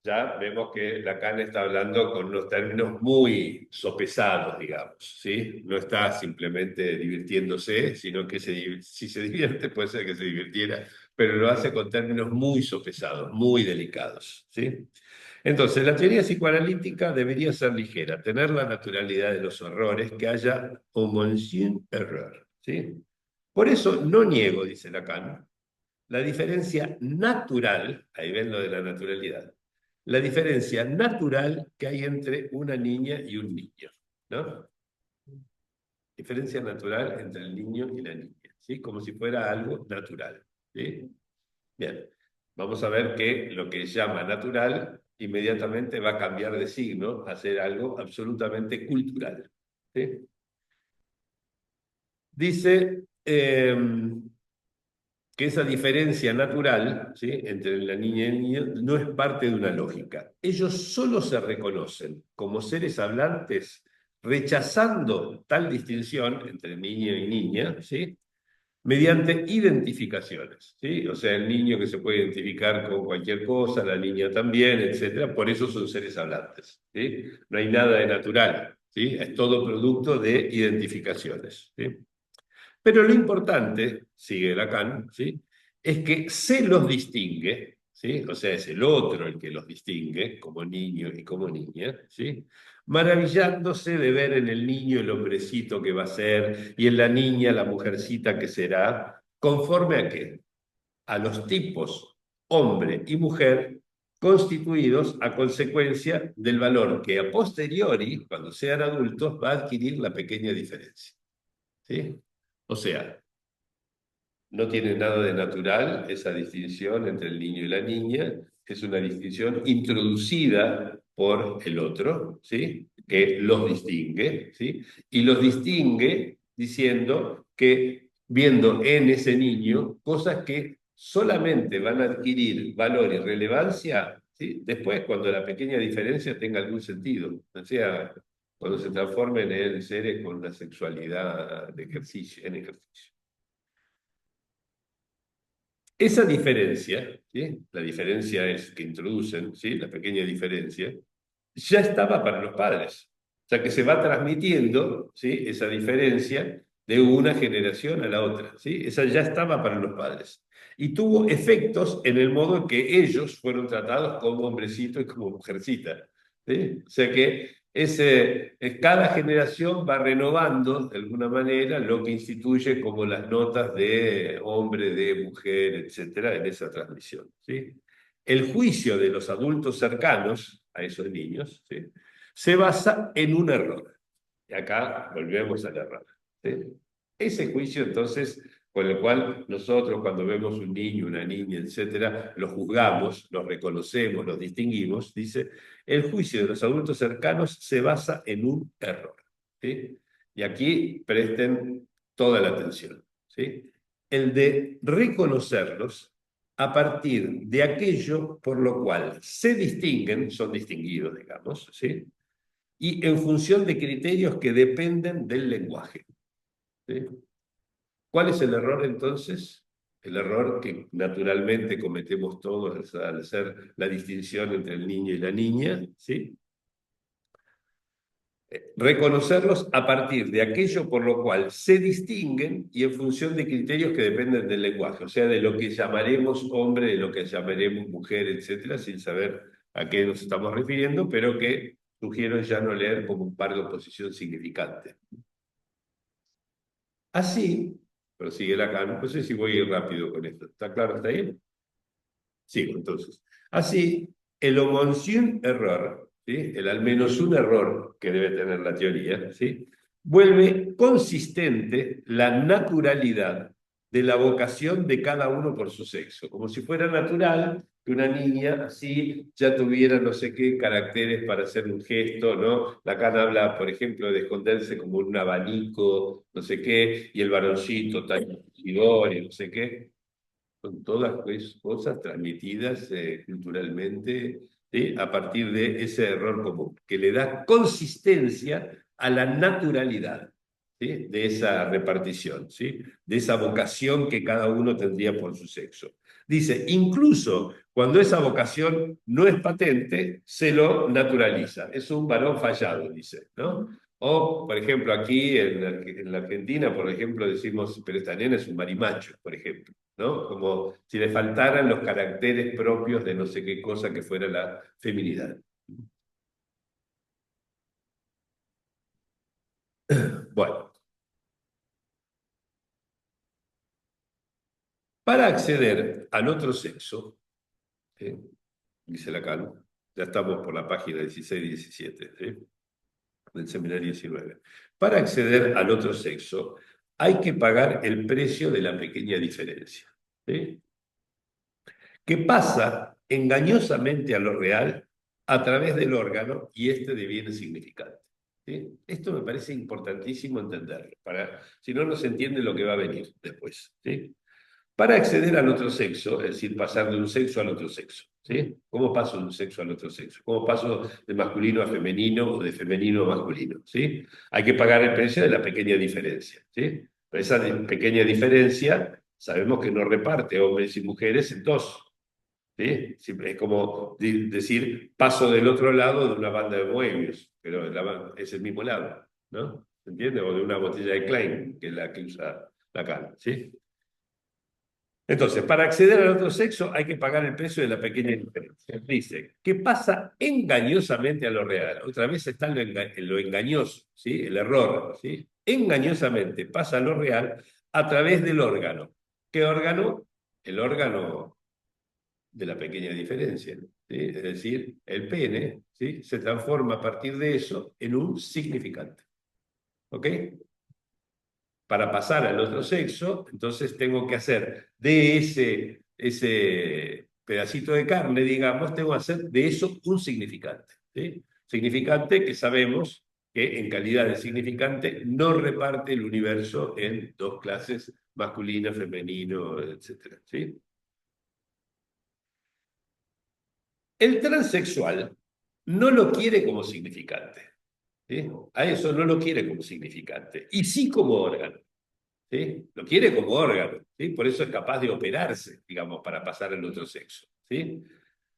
[SPEAKER 1] Ya vemos que Lacan está hablando con unos términos muy sopesados, digamos, ¿sí? No está simplemente divirtiéndose, sino que si se divierte puede ser que se divirtiera, pero lo hace con términos muy sopesados, muy delicados, ¿sí? Entonces, la teoría psicoanalítica debería ser ligera, tener la naturalidad de los errores, que haya homoncien error, ¿sí? Por eso no niego, dice Lacan, la diferencia natural, ahí ven lo de la naturalidad, la diferencia natural que hay entre una niña y un niño, ¿no? Diferencia natural entre el niño y la niña, ¿sí? Como si fuera algo natural, ¿sí? Bien, vamos a ver que lo que llama natural inmediatamente va a cambiar de signo a ser algo absolutamente cultural, ¿sí? Dice que esa diferencia natural, ¿sí?, entre la niña y el niño no es parte de una lógica. Ellos solo se reconocen como seres hablantes rechazando tal distinción entre niño y niña, ¿sí?, mediante identificaciones, ¿sí? O sea, el niño que se puede identificar con cualquier cosa, la niña también, etcétera. Por eso son seres hablantes, ¿sí? No hay nada de natural, ¿sí? Es todo producto de identificaciones, ¿sí? Pero lo importante, sigue Lacan, ¿sí?, es que se los distingue, ¿sí? O sea, es el otro el que los distingue, como niño y como niña, ¿sí?, maravillándose de ver en el niño el hombrecito que va a ser y en la niña la mujercita que será, conforme a qué, a los tipos hombre y mujer constituidos a consecuencia del valor que a posteriori, cuando sean adultos, va a adquirir la pequeña diferencia, ¿sí? O sea, no tiene nada de natural esa distinción entre el niño y la niña, es una distinción introducida por el otro, ¿sí? Que los distingue, ¿sí? Y los distingue diciendo que, viendo en ese niño cosas que solamente van a adquirir valor y relevancia, ¿sí? Después, cuando la pequeña diferencia tenga algún sentido, o sea, cuando se transformen en seres con una sexualidad de ejercicio, en ejercicio. Esa diferencia, ¿sí? La diferencia es que introducen, ¿sí? La pequeña diferencia, ya estaba para los padres. O sea que se va transmitiendo, ¿sí? Esa diferencia de una generación a la otra, ¿sí? Esa ya estaba para los padres. Y tuvo efectos en el modo en que ellos fueron tratados como hombrecito y como mujercita, ¿sí? O sea que cada generación va renovando de alguna manera lo que instituye como las notas de hombre, de mujer, etcétera, en esa transmisión, ¿sí? El juicio de los adultos cercanos a esos niños, ¿sí? Se basa en un error. Y acá volvemos al error, ¿sí? Ese juicio, entonces, con el cual nosotros cuando vemos un niño, una niña, etcétera, lo juzgamos, lo reconocemos, lo distinguimos, dice, el juicio de los adultos cercanos se basa en un error, ¿sí? Y aquí presten toda la atención, ¿sí? El de reconocerlos a partir de aquello por lo cual se distinguen, son distinguidos, digamos, ¿sí? Y en función de criterios que dependen del lenguaje, ¿sí? ¿Cuál es el error entonces? El error que naturalmente cometemos todos al hacer la distinción entre el niño y la niña, ¿sí? Reconocerlos a partir de aquello por lo cual se distinguen y en función de criterios que dependen del lenguaje, o sea, de lo que llamaremos hombre, de lo que llamaremos mujer, etcétera, sin saber a qué nos estamos refiriendo, pero que sugiero ya no leer como un par de oposición significante. Así, prosigue Lacan, no sé si voy a ir rápido con esto, ¿está claro hasta ahí? Sigo entonces. Así, el homoncium error, ¿sí? El al menos un error que debe tener la teoría, ¿sí? Vuelve consistente la naturalidad de la vocación de cada uno por su sexo, como si fuera natural que una niña así ya tuviera no sé qué caracteres para hacer un gesto, ¿no? Lacan habla, por ejemplo, de esconderse como un abanico, no sé qué, y el varoncito tan y no sé qué. Son todas pues, cosas transmitidas culturalmente, ¿sí? A partir de ese error común, que le da consistencia a la naturalidad, ¿sí? De esa repartición, ¿sí? De esa vocación que cada uno tendría por su sexo. Dice, incluso cuando esa vocación no es patente, se lo naturaliza. Es un varón fallado, dice, ¿no? O, por ejemplo, aquí en la Argentina, por ejemplo, decimos, pero esta nena es un marimacho, por ejemplo, ¿no? Como si le faltaran los caracteres propios de no sé qué cosa que fuera la feminidad. Bueno, para acceder al otro sexo, ¿sí? Dice Lacan, ya estamos por la página 16 y 17, ¿sí? Del seminario 19. Para acceder al otro sexo, hay que pagar el precio de la pequeña diferencia, ¿sí? Que pasa engañosamente a lo real a través del órgano y este deviene significante, ¿sí? Esto me parece importantísimo entenderlo, si no, no se entiende lo que va a venir después, ¿sí? Para acceder al otro sexo, es decir, pasar de un sexo al otro sexo, ¿sí? ¿Cómo paso de un sexo al otro sexo? ¿Cómo paso de masculino a femenino o de femenino a masculino? ¿Sí? Hay que pagar el precio de la pequeña diferencia, ¿sí? Pero esa pequeña diferencia sabemos que no reparte hombres y mujeres en dos, ¿sí? Siempre es como decir, paso del otro lado de una banda de bohemios, pero es el mismo lado, ¿no? ¿Se entiende? O de una botella de Klein, que es la que usa Lacan, ¿sí? Entonces, para acceder al otro sexo hay que pagar el precio de la pequeña diferencia. Dice, ¿qué pasa engañosamente a lo real? Otra vez está en lo engañoso, ¿sí? El error, ¿sí? Engañosamente pasa a lo real a través del órgano. ¿Qué órgano? El órgano de la pequeña diferencia, ¿sí? Es decir, el pene, ¿sí? Se transforma a partir de eso en un significante. ¿Ok? para pasar al otro sexo, entonces tengo que hacer de ese pedacito de carne, digamos, tengo que hacer de eso un significante. ¿Sí? Significante que sabemos que en calidad de significante no reparte el universo en dos clases, masculino, femenino, etc. ¿Sí? El transexual no lo quiere como significante. ¿Sí? A eso no lo quiere como significante, y sí como órgano. ¿Sí? Lo quiere como órgano, ¿sí? Por eso es capaz de operarse, digamos, para pasar al otro sexo. ¿Sí?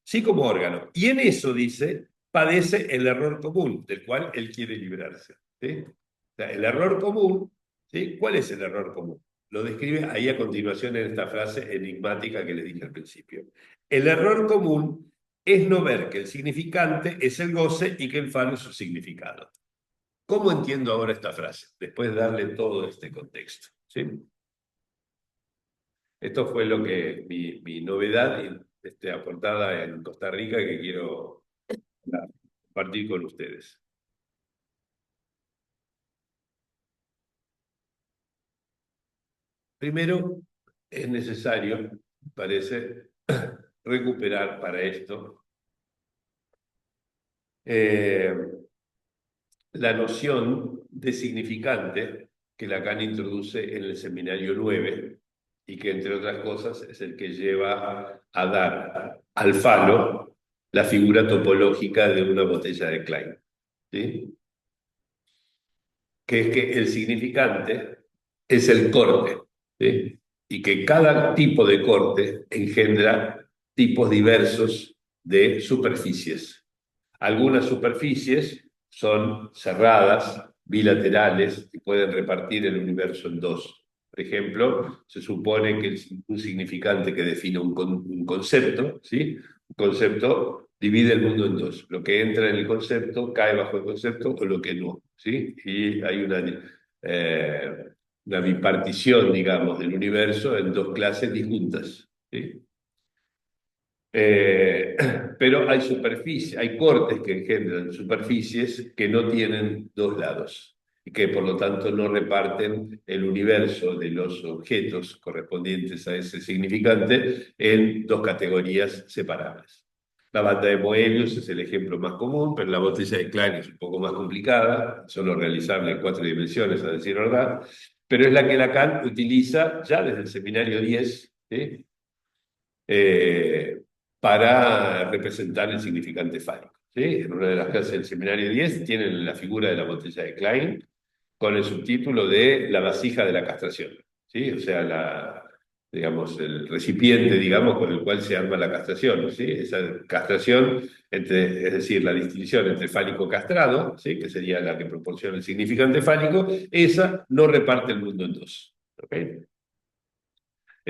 [SPEAKER 1] Sí como órgano. Y en eso, dice, padece el error común, del cual él quiere librarse. ¿Sí? O sea, el error común, ¿sí? ¿Cuál es el error común? Lo describe ahí a continuación en esta frase enigmática que les dije al principio. El error común es no ver que el significante es el goce y que el falo es su significado. ¿Cómo entiendo ahora esta frase? Después de darle todo este contexto. ¿Sí? Esto fue lo que mi novedad aportada en Costa Rica que quiero compartir con ustedes. Primero, es necesario, parece, recuperar para esto eh, la noción de significante que Lacan introduce en el Seminario 9 y que, entre otras cosas, es el que lleva a dar al falo la figura topológica de una botella de Klein. ¿Sí? Que es que el significante es el corte, ¿sí? Y que cada tipo de corte engendra tipos diversos de superficies. Algunas superficies son cerradas, bilaterales, y pueden repartir el universo en dos. Por ejemplo, se supone que un significante que define un concepto, ¿sí? Un concepto divide el mundo en dos. Lo que entra en el concepto cae bajo el concepto o lo que no, ¿sí? Y hay eh, una bipartición, digamos, del universo en dos clases disjuntas, ¿sí? Eh, pero hay superficies, hay cortes que engendran superficies que no tienen dos lados y que por lo tanto no reparten el universo de los objetos correspondientes a ese significante en dos categorías separables. La banda de Moebius es el ejemplo más común, pero la botella de Klein es un poco más complicada, solo realizable en cuatro dimensiones, a decir verdad, pero es la que Lacan utiliza ya desde el seminario 10, ¿sí? eh, para representar el significante fálico. ¿Sí? En una de las clases del seminario 10 tienen la figura de la botella de Klein con el subtítulo de la vasija de la castración. ¿Sí? O sea, digamos, el recipiente, digamos, con el cual se arma la castración. ¿Sí? Esa castración, es decir, la distinción entre fálico castrado, ¿sí? Que sería la que proporciona el significante fálico, esa no reparte el mundo en dos. ¿Okay?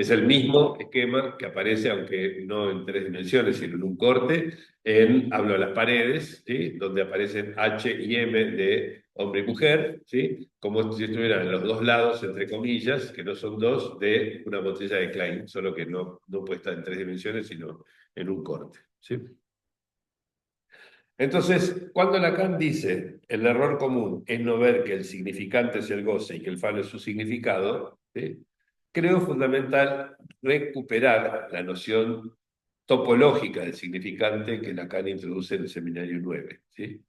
[SPEAKER 1] Es el mismo esquema que aparece, aunque no en tres dimensiones, sino en un corte, en Hablo a las paredes, ¿sí? Donde aparecen H y M de hombre y mujer, ¿sí? Como si estuvieran en los dos lados, entre comillas, que no son dos, de una botella de Klein, solo que no puesta en tres dimensiones, sino en un corte. ¿Sí? Entonces, cuando Lacan dice el error común es no ver que el significante es el goce y que el falo es su significado, ¿sí? Creo fundamental recuperar la noción topológica del significante que Lacan introduce en el Seminario 9. ¿Sí?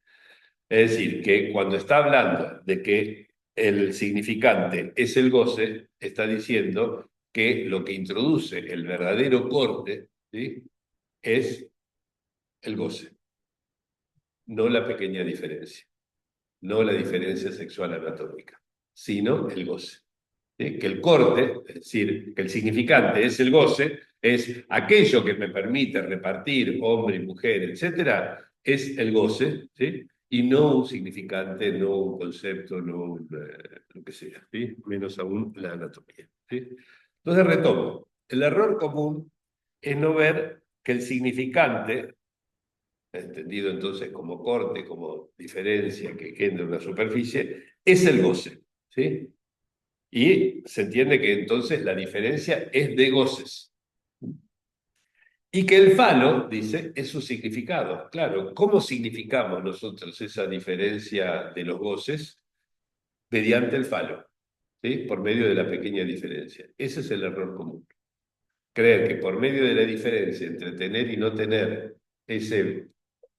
[SPEAKER 1] Es decir, que cuando está hablando de que el significante es el goce, está diciendo que lo que introduce el verdadero corte, ¿sí? Es el goce, no la pequeña diferencia, no la diferencia sexual anatómica, sino el goce. ¿Sí? Que el corte, es decir, que el significante es el goce, es aquello que me permite repartir hombre y mujer, etcétera, es el goce, ¿sí? Y no un significante, no un concepto, no lo que sea, ¿sí? Menos aún la anatomía. ¿Sí? Entonces retomo, el error común es no ver que el significante, entendido entonces como corte, como diferencia que genera una superficie, es el goce, ¿sí? Y se entiende que entonces la diferencia es de goces. Y que el falo, dice, es su significado. Claro, ¿cómo significamos nosotros esa diferencia de los goces? Mediante el falo. ¿sí? Por medio de la pequeña diferencia. Ese es el error común. Creer que por medio de la diferencia entre tener y no tener ese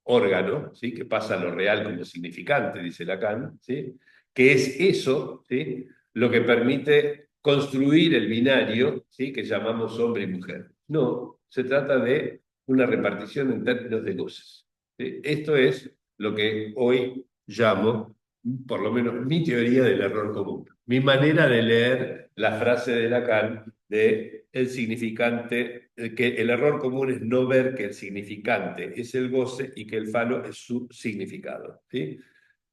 [SPEAKER 1] órgano, ¿sí? Que pasa a lo real como significante, dice Lacan, ¿sí? Que es eso, ¿sí? Lo que permite construir el binario, ¿sí? Que llamamos hombre y mujer. No, se trata de una repartición en términos de goces, ¿sí? Esto es lo que hoy llamo, por lo menos mi teoría del error común, mi manera de leer la frase de Lacan de el significante, que el error común es no ver que el significante es el goce y que el falo es su significado, ¿sí?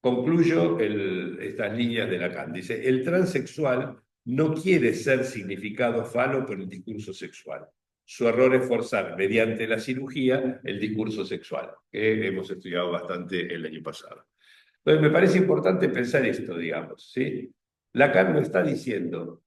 [SPEAKER 1] Concluyo estas líneas de Lacan. Dice, el transexual no quiere ser significado falo por el discurso sexual. Su error es forzar, mediante la cirugía, el discurso sexual, que hemos estudiado bastante el año pasado. Entonces, me parece importante pensar esto, digamos, ¿sí? Lacan no está diciendo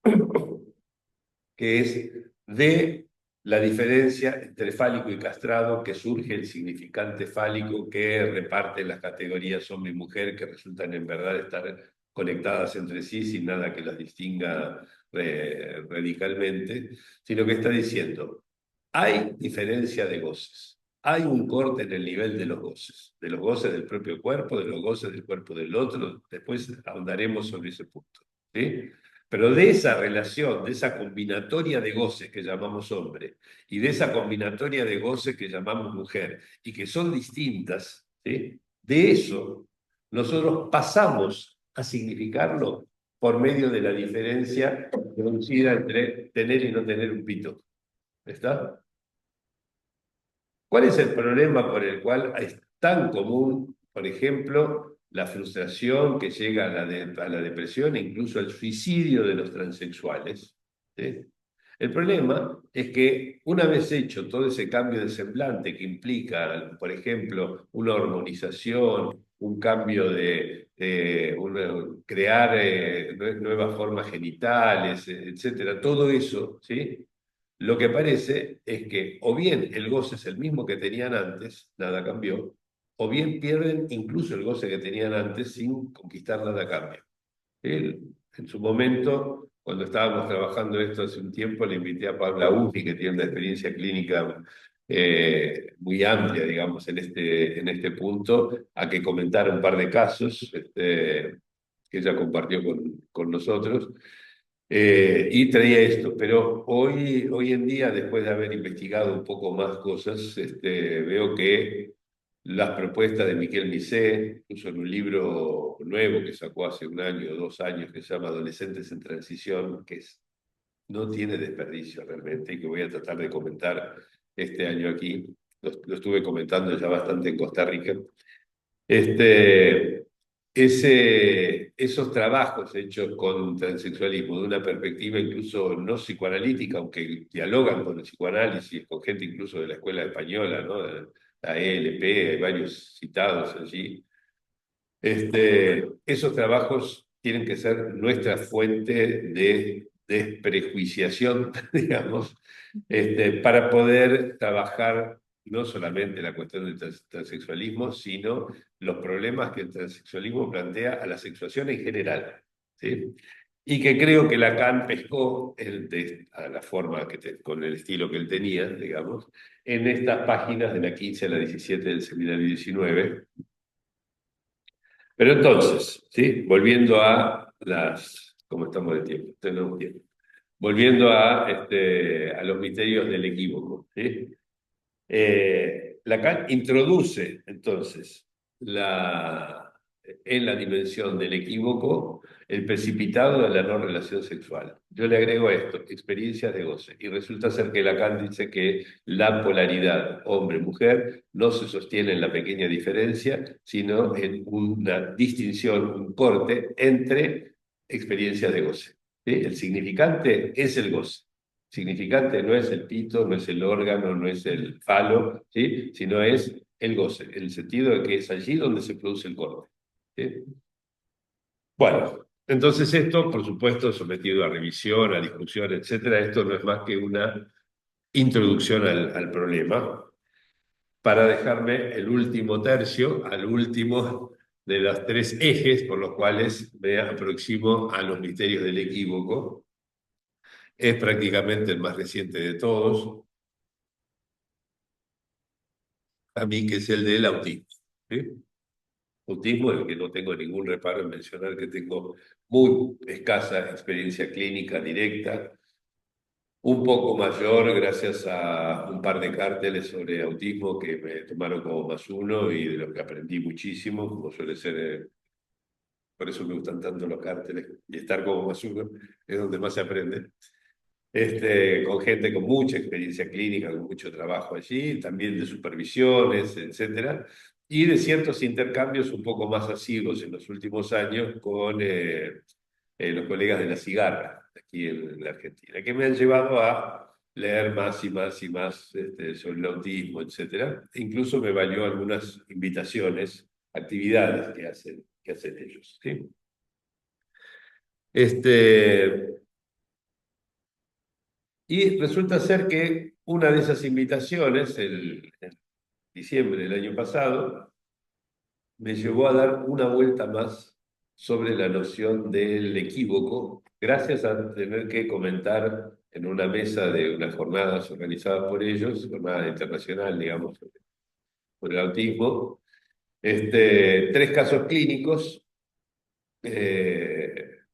[SPEAKER 1] que es de la diferencia entre fálico y castrado que surge el significante fálico que reparte las categorías hombre y mujer que resultan en verdad estar conectadas entre sí sin nada que las distinga radicalmente, sino que está diciendo, hay diferencia de goces. Hay un corte en el nivel de los goces del propio cuerpo, de los goces del cuerpo del otro. Después ahondaremos sobre ese punto, ¿sí? Pero de esa relación, de esa combinatoria de goces que llamamos hombre y de esa combinatoria de goces que llamamos mujer y que son distintas, ¿sí? De eso nosotros pasamos a significarlo por medio de la diferencia producida entre tener y no tener un pito. ¿Está? ¿Cuál es el problema por el cual es tan común, por ejemplo, la frustración que llega a la depresión e incluso al suicidio de los transexuales? ¿Sí? El problema es que una vez hecho todo ese cambio de semblante que implica, por ejemplo, una hormonización, un cambio crear nuevas formas genitales, etcétera, todo eso, ¿sí? Lo que parece es que o bien el goce es el mismo que tenían antes, nada cambió, o bien pierden incluso el goce que tenían antes sin conquistar nada a cambio. Él, en su momento, cuando estábamos trabajando esto hace un tiempo, le invité a Paula Uffi, que tiene una experiencia clínica muy amplia, digamos, en este punto, a que comentara un par de casos que ella compartió con nosotros. Y traía esto, pero hoy en día, después de haber investigado un poco más cosas, veo que las propuestas de Miquel Missé, incluso en un libro nuevo que sacó hace un año o 2 años, que se llama Adolescentes en Transición, no tiene desperdicio realmente, y que voy a tratar de comentar este año aquí. Lo estuve comentando ya bastante en Costa Rica. Este, esos trabajos hechos con transexualismo, de una perspectiva incluso no psicoanalítica, aunque dialogan con el psicoanálisis, con gente incluso de la escuela española, ¿no? La ELP, hay varios citados allí. Esos trabajos tienen que ser nuestra fuente de desprejuiciación, digamos, para poder trabajar no solamente la cuestión del transexualismo, sino los problemas que el transexualismo plantea a la sexuación en general, ¿sí? Y que creo que Lacan pescó a la forma con el estilo que él tenía, digamos, en estas páginas de la 15 a la 17 del seminario 19. Pero entonces, ¿sí? Volviendo a ¿cómo estamos de tiempo? Tenemos tiempo. Volviendo a los misterios del equívoco, ¿sí? Lacan introduce entonces en la dimensión del equívoco el precipitado de la no relación sexual. Yo le agrego esto, experiencias de goce, y resulta ser que Lacan dice que la polaridad hombre-mujer no se sostiene en la pequeña diferencia, sino en una distinción, un corte entre experiencias de goce. ¿Sí? El significante es el goce. Significante no es el pito, no es el órgano, no es el falo, ¿sí? Sino es el goce, en el sentido de que es allí donde se produce el corte. ¿Sí? Bueno, entonces esto, por supuesto, sometido a revisión, a discusión, etcétera, esto no es más que una introducción al problema para dejarme el último tercio, al último de los tres ejes por los cuales me aproximo a los misterios del equívoco. Es prácticamente el más reciente de todos, a mí, que es el del autismo. ¿Sí? Autismo, el que no tengo ningún reparo en mencionar que tengo muy escasa experiencia clínica directa, un poco mayor gracias a un par de cárteles sobre autismo que me tomaron como más uno y de los que aprendí muchísimo, como suele ser, por eso me gustan tanto los cárteles y estar como más uno es donde más se aprende. Con gente con mucha experiencia clínica, con mucho trabajo allí, también de supervisiones, etcétera, y de ciertos intercambios un poco más asiduos en los últimos años con los colegas de la cigarra, aquí en la Argentina, que me han llevado a leer más y más y más sobre el autismo, etcétera. E incluso me valió algunas invitaciones, actividades que hacen ellos. ¿Sí? Este, y resulta ser que una de esas invitaciones, en diciembre del año pasado, me llevó a dar una vuelta más sobre la noción del equívoco, gracias a tener que comentar en una mesa de unas jornadas organizadas por ellos, jornada internacional, digamos, por el autismo, tres casos clínicos.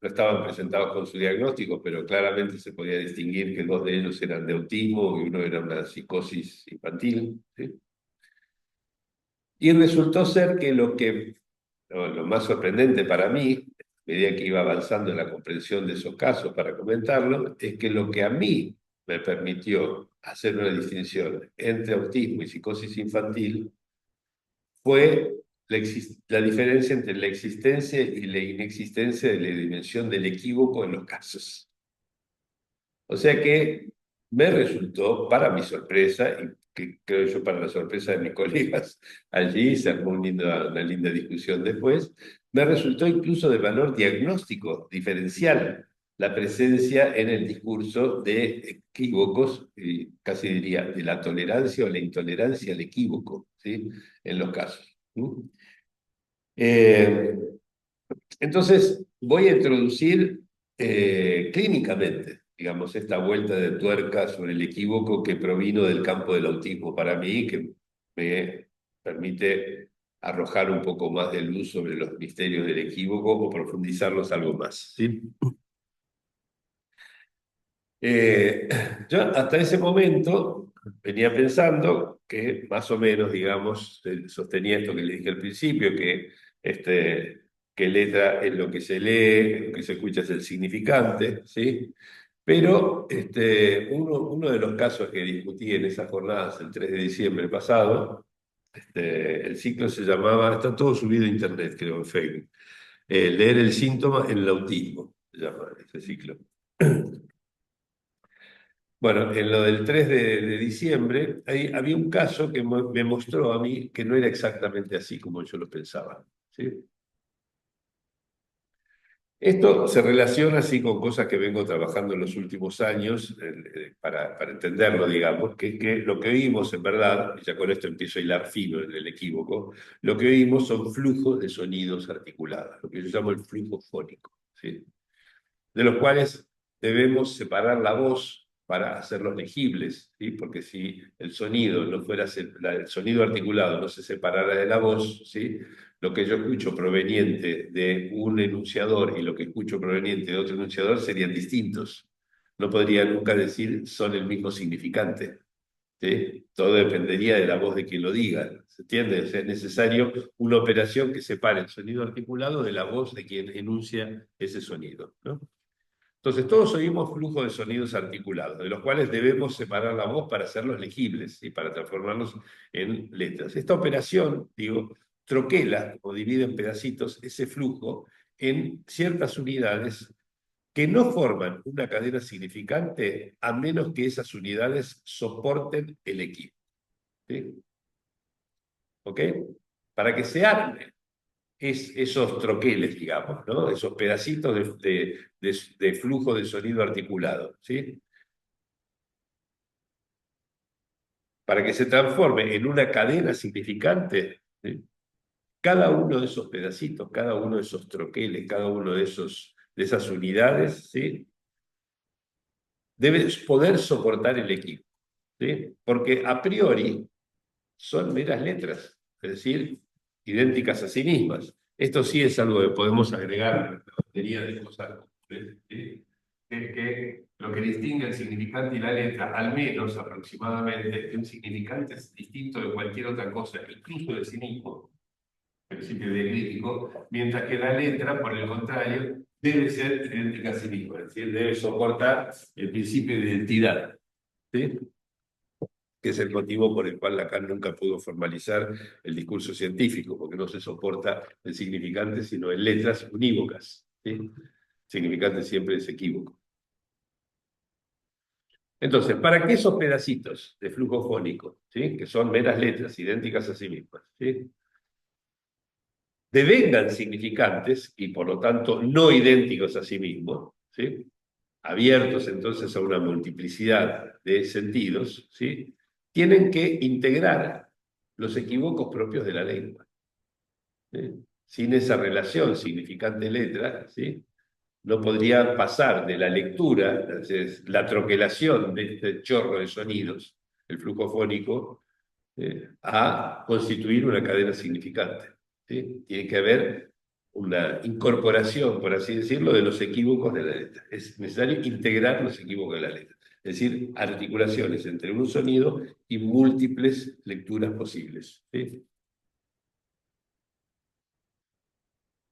[SPEAKER 1] No estaban presentados con su diagnóstico, pero claramente se podía distinguir que dos de ellos eran de autismo y uno era una psicosis infantil. ¿Sí? Y resultó ser que lo más sorprendente para mí, a medida que iba avanzando en la comprensión de esos casos para comentarlo, es que lo que a mí me permitió hacer una distinción entre autismo y psicosis infantil fue la diferencia entre la existencia y la inexistencia de la dimensión del equívoco en los casos. O sea que me resultó, para mi sorpresa, y que creo yo para la sorpresa de mis colegas allí, se armó una linda discusión después, me resultó incluso de valor diagnóstico diferencial la presencia en el discurso de equívocos, y casi diría de la tolerancia o la intolerancia al equívoco, ¿sí? En los casos. ¿Mm? Eh, entonces, voy a introducir clínicamente, digamos, esta vuelta de tuerca sobre el equívoco que provino del campo del autismo para mí, que me permite arrojar un poco más de luz sobre los misterios del equívoco o profundizarlos algo más. ¿Sí? Eh, yo hasta ese momento venía pensando que más o menos, digamos, sostenía esto que le dije al principio, que letra es lo que se lee, lo que se escucha es el significante, ¿sí? Pero uno de los casos que discutí en esas jornadas el 3 de diciembre pasado, el ciclo se llamaba, está todo subido a internet, creo, en Facebook, Leer el síntoma en el autismo, se llama ese ciclo. Bueno, en lo del 3 de diciembre, ahí había un caso que me mostró a mí que no era exactamente así como yo lo pensaba. ¿Sí? Esto se relaciona así con cosas que vengo trabajando en los últimos años para entenderlo, digamos, que lo que oímos en verdad, y ya con esto empiezo a hilar fino en el equívoco, lo que oímos son flujos de sonidos articulados, lo que yo llamo el flujo fónico. ¿Sí? De los cuales debemos separar la voz para hacerlos legibles, ¿sí? Porque si el sonido no fuera el sonido articulado no se separara de la voz, ¿sí? Lo que yo escucho proveniente de un enunciador y lo que escucho proveniente de otro enunciador serían distintos. No podría nunca decir son el mismo significante. ¿Sí? Todo dependería de la voz de quien lo diga. ¿Se entiende? O sea, es necesario una operación que separe el sonido articulado de la voz de quien enuncia ese sonido, ¿no? Entonces, todos oímos flujos de sonidos articulados, de los cuales debemos separar la voz para hacerlos legibles y para transformarlos en letras. Esta operación, digo, troquela o divide en pedacitos ese flujo en ciertas unidades que no forman una cadena significante a menos que esas unidades soporten el equipo. ¿Sí? ¿Ok? Para que se arme esos troqueles, digamos, ¿no? Esos pedacitos de flujo de sonido articulado, ¿sí? Para que se transforme en una cadena significante, ¿sí? cada uno de esos pedacitos, cada uno de esos troqueles, cada uno de esas unidades, ¿sí? Debe poder soportar el equipo, ¿sí? Porque a priori son meras letras, es decir, idénticas a sí mismas. Esto sí es algo que podemos agregar a la batería de cosas, ¿sí? Que lo que distingue el significante y la letra, al menos aproximadamente, que un significante es distinto de cualquier otra cosa, incluso de sí mismo, principio diacrítico, mientras que la letra, por el contrario, debe ser idéntica a sí misma, es decir, debe soportar el principio de identidad, ¿sí? Que es el motivo por el cual Lacan nunca pudo formalizar el discurso científico, porque no se soporta el significante, sino en letras unívocas, ¿sí? Significante siempre es equívoco. Entonces, para que esos pedacitos de flujo fónico, ¿sí? Que son meras letras idénticas a sí mismas, ¿sí? Devengan significantes y por lo tanto no idénticos a sí mismos, ¿sí? Abiertos entonces a una multiplicidad de sentidos, ¿sí? Tienen que integrar los equívocos propios de la lengua, ¿sí? Sin esa relación significante-letra, ¿sí? No podría pasar de la lectura, la troquelación de este chorro de sonidos, el flujo fónico, a constituir una cadena significante, ¿sí? Tiene que haber una incorporación, por así decirlo, de los equívocos de la letra. Es necesario integrar los equívocos de la letra, es decir, articulaciones entre un sonido y múltiples lecturas posibles, ¿sí?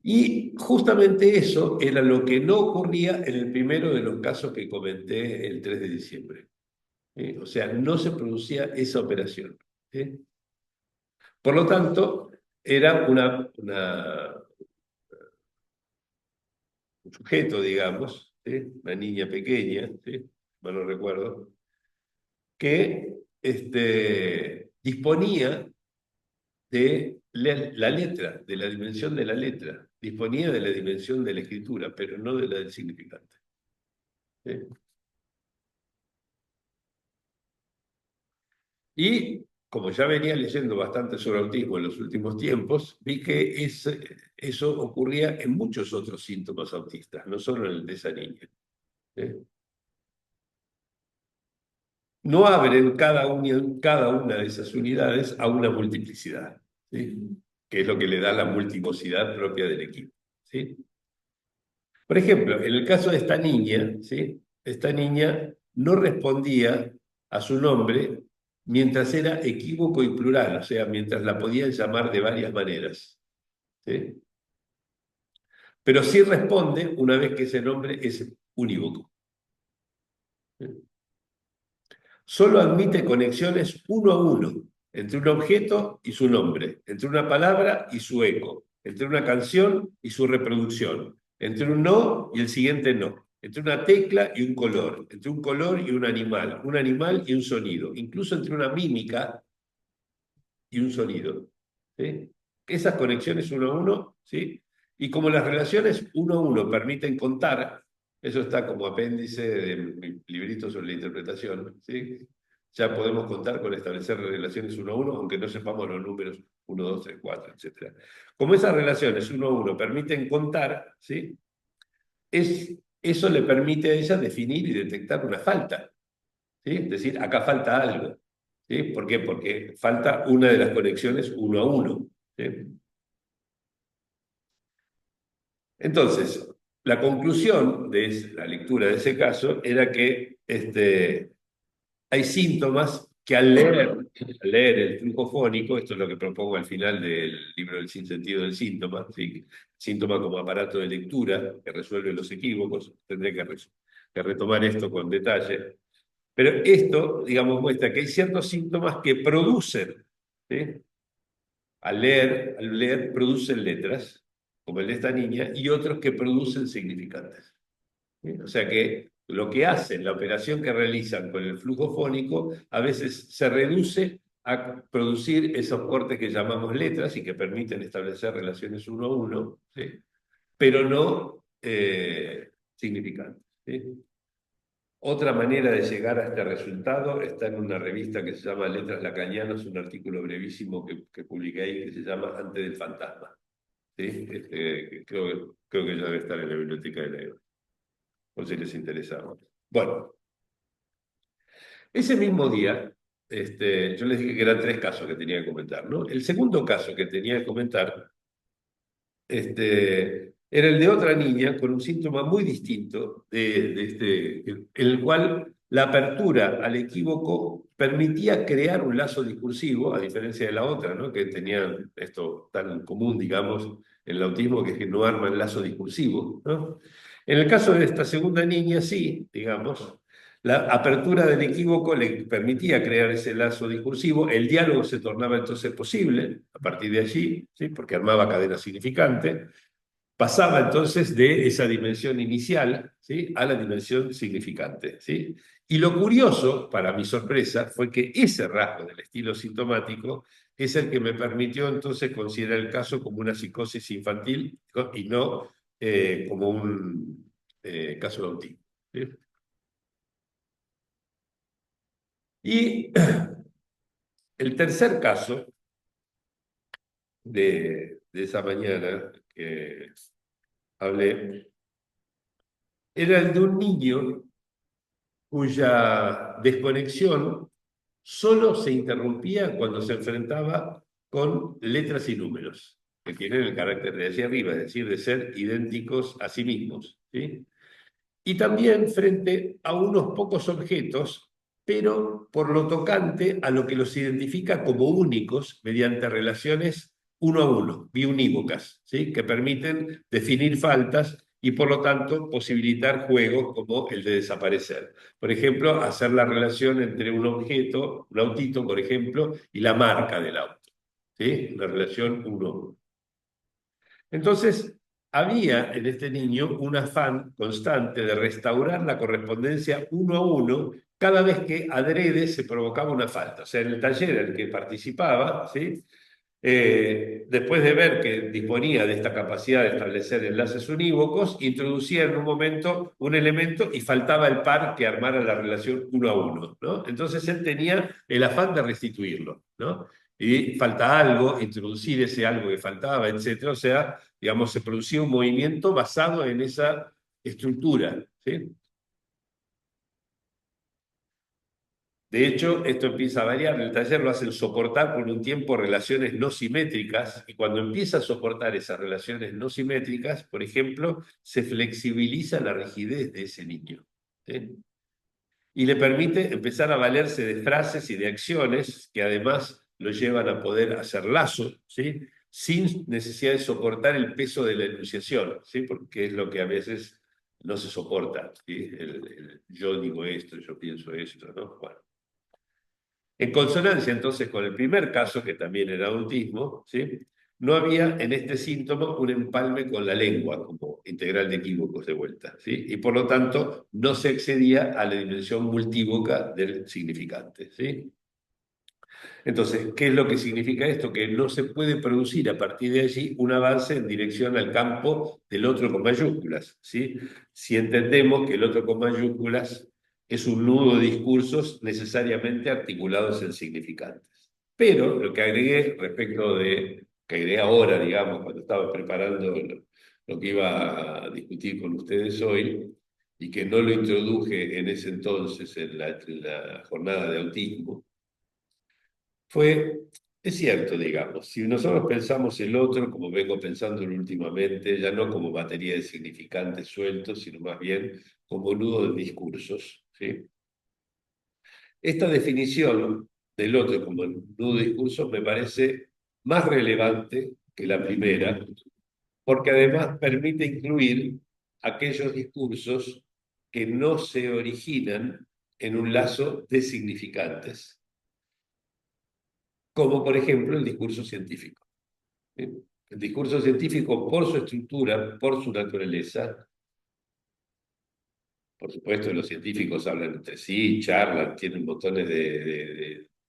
[SPEAKER 1] Y justamente eso era lo que no ocurría en el primero de los casos que comenté el 3 de diciembre. ¿Sí? O sea, no se producía esa operación, ¿sí? Por lo tanto, era un sujeto, digamos, ¿sí? Una niña pequeña, ¿sí? No lo recuerdo, que disponía de la letra, de la dimensión de la letra, disponía de la dimensión de la escritura, pero no de la del significante, ¿sí? Y como ya venía leyendo bastante sobre autismo en los últimos tiempos, vi que eso ocurría en muchos otros síntomas autistas, no solo en el de esa niña, ¿sí? No abren cada una de esas unidades a una multiplicidad, ¿sí? Que es lo que le da la multiplicidad propia del equipo, ¿sí? Por ejemplo, en el caso de esta niña, ¿sí? Esta niña no respondía a su nombre mientras era equívoco y plural, o sea, mientras la podían llamar de varias maneras, ¿sí? Pero sí responde una vez que ese nombre es unívoco, ¿sí? Solo admite conexiones uno a uno entre un objeto y su nombre, entre una palabra y su eco, entre una canción y su reproducción, entre un no y el siguiente no, entre una tecla y un color, entre un color y un animal y un sonido, incluso entre una mímica y un sonido, ¿sí? Esas conexiones uno a uno, ¿sí? Y como las relaciones uno a uno permiten contar, eso está como apéndice de mi librito sobre la interpretación, ¿sí? Ya podemos contar con establecer relaciones uno a uno, aunque no sepamos los números uno, 2, 3, 4, etc. Como esas relaciones uno a uno permiten contar, ¿sí? Eso le permite a ella definir y detectar una falta, ¿sí? Es decir, acá falta algo, ¿sí? ¿Por qué? Porque falta una de las conexiones uno a uno, ¿sí? Entonces, la conclusión de la lectura de ese caso era que hay síntomas que al leer el flujo fónico, esto es lo que propongo al final del libro del sinsentido del síntoma, ¿sí? Síntoma como aparato de lectura que resuelve los equívocos, tendré que retomar esto con detalle. Pero esto, digamos, muestra que hay ciertos síntomas que producen, ¿sí? Al leer producen letras, como el de esta niña, y otros que producen significantes, ¿sí? O sea que lo que hacen, la operación que realizan con el flujo fónico, a veces se reduce a producir esos cortes que llamamos letras y que permiten establecer relaciones uno a uno, ¿sí? Pero no significantes, ¿sí? Otra manera de llegar a este resultado está en una revista que se llama Letras Lacanianas, un artículo brevísimo que publiqué ahí que se llama Antes del Fantasma. ¿Sí? Creo que ya debe estar en la biblioteca de Leo, por si les interesaba. Bueno, ese mismo día, yo les dije que eran tres casos que tenía que comentar, ¿no? El segundo caso que tenía que comentar era el de otra niña con un síntoma muy distinto en el cual la apertura al equívoco permitía crear un lazo discursivo, a diferencia de la otra, ¿no? Que tenía esto tan común, digamos, en el autismo, que es que no arman lazo discursivo, ¿no? En el caso de esta segunda niña, sí, digamos. La apertura del equívoco le permitía crear ese lazo discursivo, el diálogo se tornaba entonces posible a partir de allí, ¿sí? Porque armaba cadena significante, pasaba entonces de esa dimensión inicial, ¿sí? A la dimensión significante, ¿sí? Y lo curioso, para mi sorpresa, fue que ese rasgo del estilo sintomático es el que me permitió entonces considerar el caso como una psicosis infantil y no como un caso de autismo, ¿sí? Y el tercer caso de esa mañana que hablé era el de un niño cuya desconexión solo se interrumpía cuando se enfrentaba con letras y números, que tienen el carácter de hacia arriba, es decir, de ser idénticos a sí mismos, ¿sí? Y también frente a unos pocos objetos, pero por lo tocante a lo que los identifica como únicos mediante relaciones uno a uno, biunívocas, ¿sí? Que permiten definir faltas y por lo tanto posibilitar juegos como el de desaparecer. Por ejemplo, hacer la relación entre un objeto, un autito, por ejemplo, y la marca del auto, ¿sí? Una relación uno a uno. Entonces, había en este niño un afán constante de restaurar la correspondencia uno a uno cada vez que adrede se provocaba una falta. O sea, en el taller en el que participaba, ¿sí? Después de ver que disponía de esta capacidad de establecer enlaces unívocos, introducía en un momento un elemento y faltaba el par que armara la relación uno a uno, ¿no? Entonces él tenía el afán de restituirlo, ¿no? Y falta algo, introducir ese algo que faltaba, etcétera. O sea, digamos, se producía un movimiento basado en esa estructura, ¿sí? De hecho, esto empieza a variar. El taller lo hacen soportar por un tiempo relaciones no simétricas y cuando empieza a soportar esas relaciones no simétricas, por ejemplo, se flexibiliza la rigidez de ese niño, ¿sí? Y le permite empezar a valerse de frases y de acciones que además lo llevan a poder hacer lazo, ¿sí? Sin necesidad de soportar el peso de la enunciación, ¿sí? Porque es lo que a veces no se soporta, ¿sí? Yo digo esto, yo pienso esto, ¿no? Bueno. En consonancia entonces con el primer caso, que también era autismo, ¿sí? No había en este síntoma un empalme con la lengua como integral de equívocos de vuelta, ¿sí? Y por lo tanto no se excedía a la dimensión multívoca del significante, ¿sí? Entonces, ¿qué es lo que significa esto? Que no se puede producir a partir de allí un avance en dirección al campo del otro con mayúsculas, ¿sí? Si entendemos que el otro con mayúsculas es un nudo de discursos necesariamente articulados en significantes. Pero lo que agregué respecto de, que agregué ahora, digamos, cuando estaba preparando lo que iba a discutir con ustedes hoy, y que no lo introduje en ese entonces en la jornada de autismo, es cierto, digamos, si nosotros pensamos el otro, como vengo pensándolo últimamente, ya no como batería de significantes sueltos, sino más bien como nudo de discursos, ¿sí? Esta definición del otro como nudo de discursos me parece más relevante que la primera, porque además permite incluir aquellos discursos que no se originan en un lazo de significantes, como por ejemplo el discurso científico. El discurso científico, por su estructura, por su naturaleza, por supuesto, los científicos hablan entre sí, charlan, tienen montones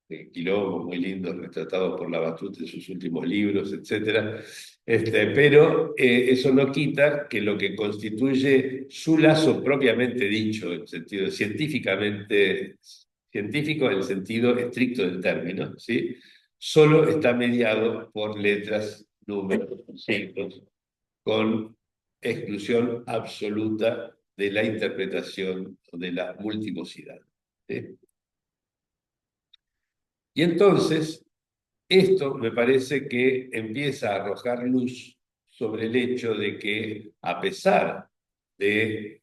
[SPEAKER 1] quilombos muy lindos retratados por Labatut en sus últimos libros, etcétera. Pero eso no quita que lo que constituye su lazo propiamente dicho, en sentido científicamente científico, en el sentido estricto del término, ¿sí? Solo está mediado por letras, números, signos, con exclusión absoluta de la interpretación o de la multivocidad. ¿Sí? Y entonces, esto me parece que empieza a arrojar luz sobre el hecho de que, a pesar de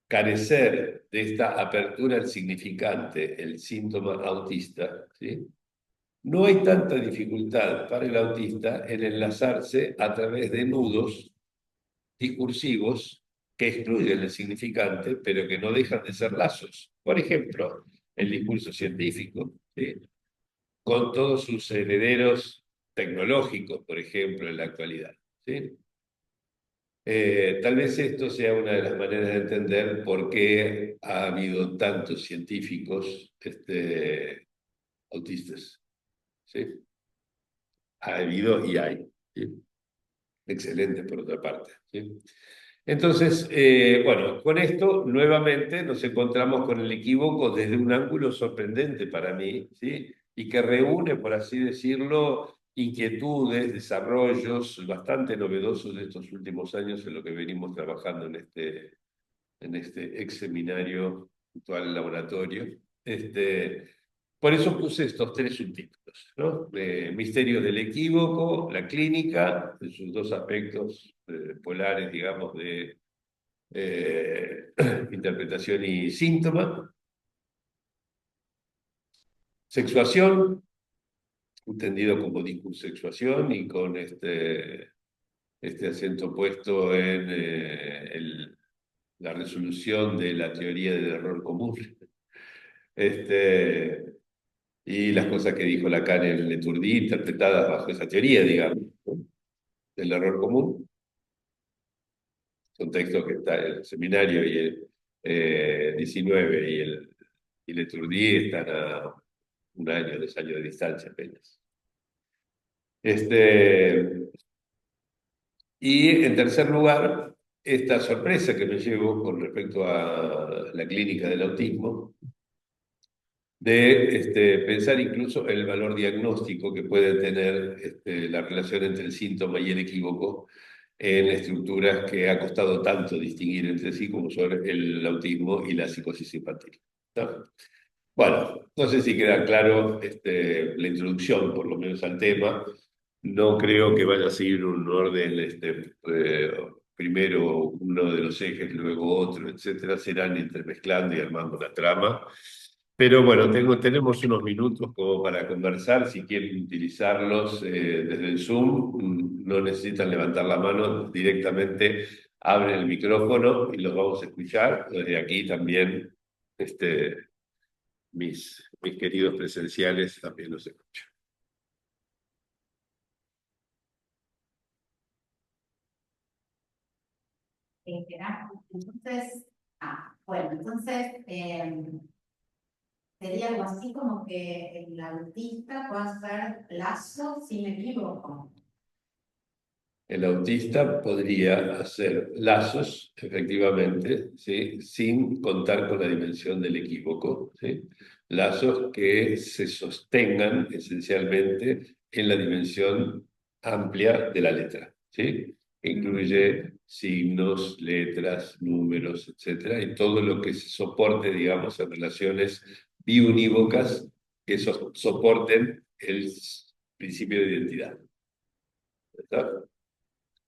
[SPEAKER 1] carecer de esta apertura al significante, el síntoma autista, ¿sí? No hay tanta dificultad para el autista en enlazarse a través de nudos discursivos que excluyen el significante, pero que no dejan de ser lazos. Por ejemplo, el discurso científico, ¿sí? Con todos sus herederos tecnológicos, por ejemplo, en la actualidad. ¿Sí? Tal vez esto sea una de las maneras de entender por qué ha habido tantos científicos autistas. ¿Sí? Ha habido y hay. ¿Sí? Excelente, por otra parte. ¿Sí? Entonces, bueno, con esto nuevamente nos encontramos con el equívoco desde un ángulo sorprendente para mí, ¿sí? Y que reúne, por así decirlo, inquietudes, desarrollos bastante novedosos de estos últimos años en lo que venimos trabajando en este ex seminario actual laboratorio. Por eso puse estos tres subtítulos, ¿no? Misterios del equívoco, la clínica, en sus dos aspectos polares, digamos, de eh, interpretación y síntoma, sexuación, entendido como discursexuación y con este acento puesto en la resolución de la teoría del error común. Este, y las cosas que dijo Lacan en Leturdi, interpretadas bajo esa teoría, digamos, ¿no? Del error común. Son textos que está el seminario y el 19 y Leturdi están a un año, 2 años de distancia apenas. Y en tercer lugar, esta sorpresa que me llevo con respecto a la clínica del autismo, de pensar incluso el valor diagnóstico que puede tener la relación entre el síntoma y el equívoco en estructuras que ha costado tanto distinguir entre sí como son el autismo y la psicosis infantil. ¿No? Bueno, no sé si queda claro la introducción, por lo menos al tema. No creo que vaya a seguir un orden, primero uno de los ejes, luego otro, etcétera. Serán entremezclando y armando la trama. Pero bueno, tenemos unos minutos como para conversar. Si quieren utilizarlos desde el Zoom, no necesitan levantar la mano, directamente abren el micrófono y los vamos a escuchar. Desde aquí también mis queridos presenciales también los escuchan.
[SPEAKER 2] Entonces, bueno, entonces sería algo así como que el autista puede hacer lazo si me equivoco.
[SPEAKER 1] El autista podría hacer lazos, efectivamente, ¿sí? Sin contar con la dimensión del equívoco, ¿sí? Lazos que se sostengan esencialmente en la dimensión amplia de la letra, ¿sí? Que incluye signos, letras, números, etcétera, y todo lo que se soporte, digamos, en relaciones biunívocas que soporten el principio de identidad. ¿Está?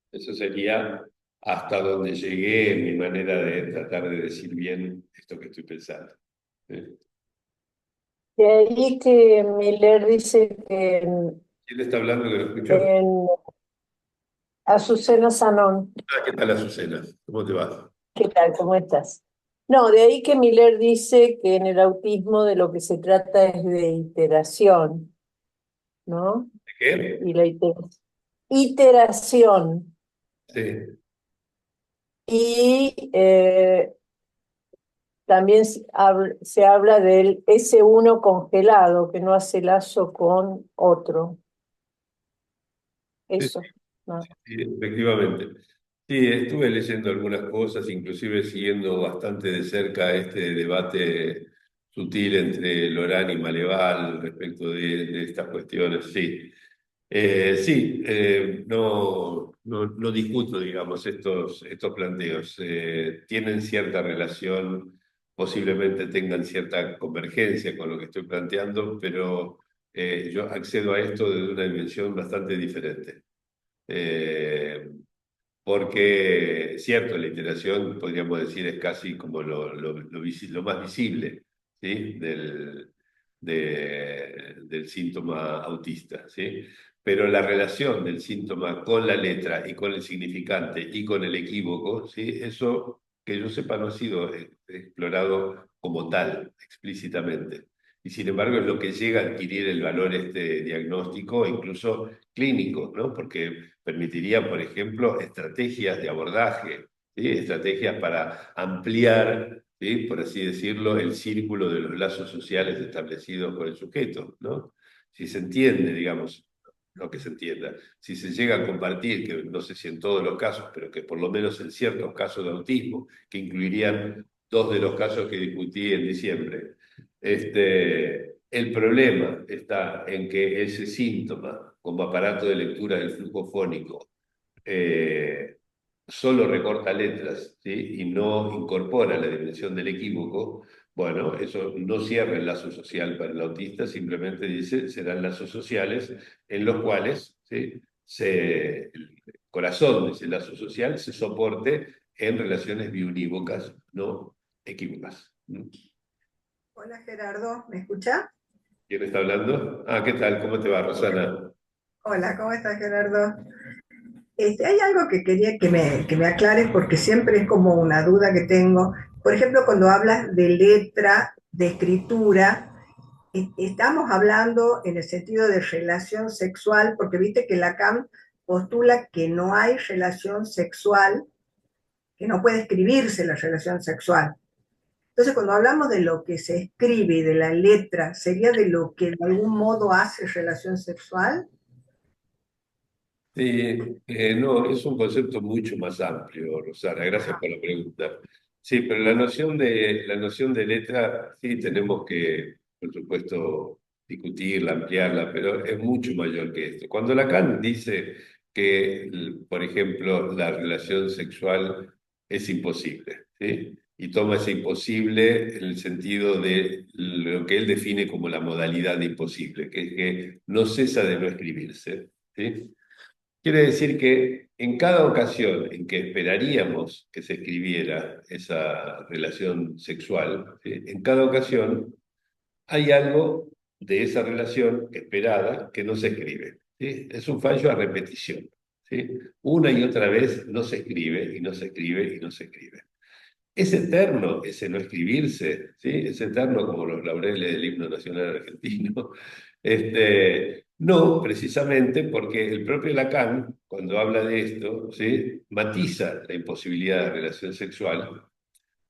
[SPEAKER 1] Eso sería hasta donde llegué en mi manera de tratar de decir bien esto que estoy pensando. ¿Sí?
[SPEAKER 3] De ahí que Miller dice que
[SPEAKER 1] ¿Quién está hablando que lo escucho?
[SPEAKER 3] en Azucena Sanón,
[SPEAKER 1] Ah, ¿qué tal, Azucena? ¿Cómo te va?
[SPEAKER 3] ¿qué tal? ¿Cómo estás? No, de ahí que Miller dice que en el autismo de lo que se trata es de iteración, ¿no?
[SPEAKER 1] ¿De qué?
[SPEAKER 3] Y la iteración.
[SPEAKER 1] Sí.
[SPEAKER 3] Y también se habla del S1 congelado, que no hace lazo con otro.
[SPEAKER 1] Sí,
[SPEAKER 3] Eso. ¿No?
[SPEAKER 1] sí, efectivamente. Sí, estuve leyendo algunas cosas, inclusive siguiendo bastante de cerca este debate sutil entre Lorán y Maleval respecto de estas cuestiones. Sí, sí, no discuto, digamos, estos planteos. Tienen cierta relación, posiblemente tengan cierta convergencia con lo que estoy planteando, pero yo accedo a esto desde una dimensión bastante diferente. Eh, Porque, cierto, la iteración, podríamos decir, es casi como lo más visible, ¿sí? Del síntoma autista, ¿sí? Pero la relación del síntoma con la letra y con el significante y con el equívoco, ¿sí? Eso, que yo sepa, no ha sido explorado como tal, explícitamente. Y sin embargo es lo que llega a adquirir el valor este diagnóstico, incluso clínico, ¿no? Porque permitiría, por ejemplo, estrategias de abordaje, ¿sí? Estrategias para ampliar, ¿sí? Por así decirlo, el círculo de los lazos sociales establecidos por el sujeto, ¿no? Si se entiende, digamos, lo que se entienda, si se llega a compartir, que no sé si en todos los casos, pero que por lo menos en ciertos casos de autismo, que incluirían dos de los casos que discutí en diciembre, el problema está en que ese síntoma, como aparato de lectura del flujo fónico, eh, solo recorta letras, ¿sí? Y no incorpora la dimensión del equívoco, bueno, eso no cierra el lazo social para el autista, simplemente dice, serán lazos sociales en los cuales, ¿sí? El corazón de ese lazo social se soporte en relaciones biunívocas, no equívocas. ¿Mm?
[SPEAKER 4] Hola Gerardo, ¿me escucha?
[SPEAKER 1] ¿Quién está hablando? Ah, ¿qué tal? ¿Cómo te va, Rosana?
[SPEAKER 4] Hola, ¿cómo estás Gerardo? Hay algo que quería que me aclares porque siempre es como una duda que tengo. Por ejemplo, cuando hablas de letra, de escritura, estamos hablando en el sentido de relación sexual, porque viste que Lacan postula que no hay relación sexual, que no puede escribirse la relación sexual. Entonces, cuando hablamos de lo que se escribe y de la letra, ¿sería de lo que de algún modo hace relación sexual?
[SPEAKER 1] Sí, no, es un concepto mucho más amplio, Rosana, gracias por la pregunta. Sí, pero la noción de letra, sí, tenemos que, por supuesto, discutirla, ampliarla, pero es mucho mayor que esto. Cuando Lacan dice que, por ejemplo, la relación sexual es imposible, ¿sí? Y toma ese imposible en el sentido de lo que él define como la modalidad de imposible, que es que no cesa de no escribirse, ¿sí? Quiere decir que en cada ocasión en que esperaríamos que se escribiera esa relación sexual, ¿sí? En cada ocasión hay algo de esa relación esperada que no se escribe, ¿sí? Es un fallo a repetición, ¿sí? Una y otra vez no se escribe y no se escribe y no se escribe. Es eterno ese no escribirse, ¿sí? Es eterno como los laureles del himno nacional argentino. No, precisamente porque el propio Lacan, cuando habla de esto, ¿sí? Matiza la imposibilidad de relación sexual,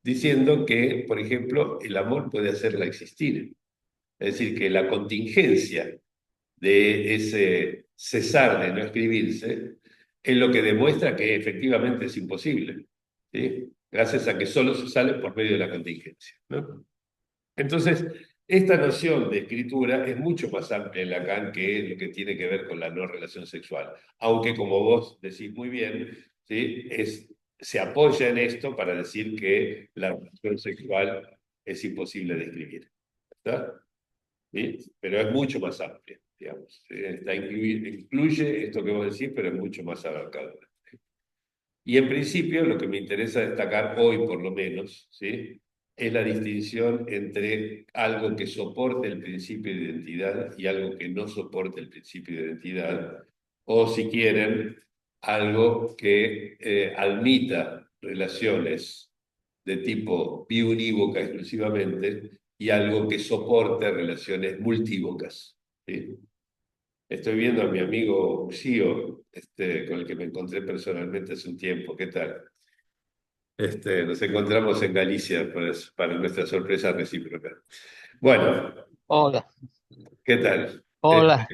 [SPEAKER 1] diciendo que, por ejemplo, el amor puede hacerla existir. Es decir, que la contingencia de ese cesar de no escribirse es lo que demuestra que efectivamente es imposible, ¿sí? Gracias a que solo se sale por medio de la contingencia, ¿no? Entonces, esta noción de escritura es mucho más amplia en Lacan que lo que tiene que ver con la no relación sexual, aunque como vos decís muy bien, ¿sí? Se apoya en esto para decir que la relación sexual es imposible de escribir, ¿está? ¿Sí? Pero es mucho más amplia, digamos. Incluye esto que vos decís, pero es mucho más abarcadora. Y en principio lo que me interesa destacar hoy, por lo menos, ¿sí? Es la distinción entre algo que soporte el principio de identidad y algo que no soporte el principio de identidad, o si quieren, algo que admita relaciones de tipo biunívoca exclusivamente y algo que soporte relaciones multívocas, ¿sí? Estoy viendo a mi amigo Uxío, con el que me encontré personalmente hace un tiempo. ¿Qué tal? Nos encontramos en Galicia, pues, para nuestra sorpresa recíproca. Bueno,
[SPEAKER 5] Hola,
[SPEAKER 1] ¿qué tal?
[SPEAKER 5] hola.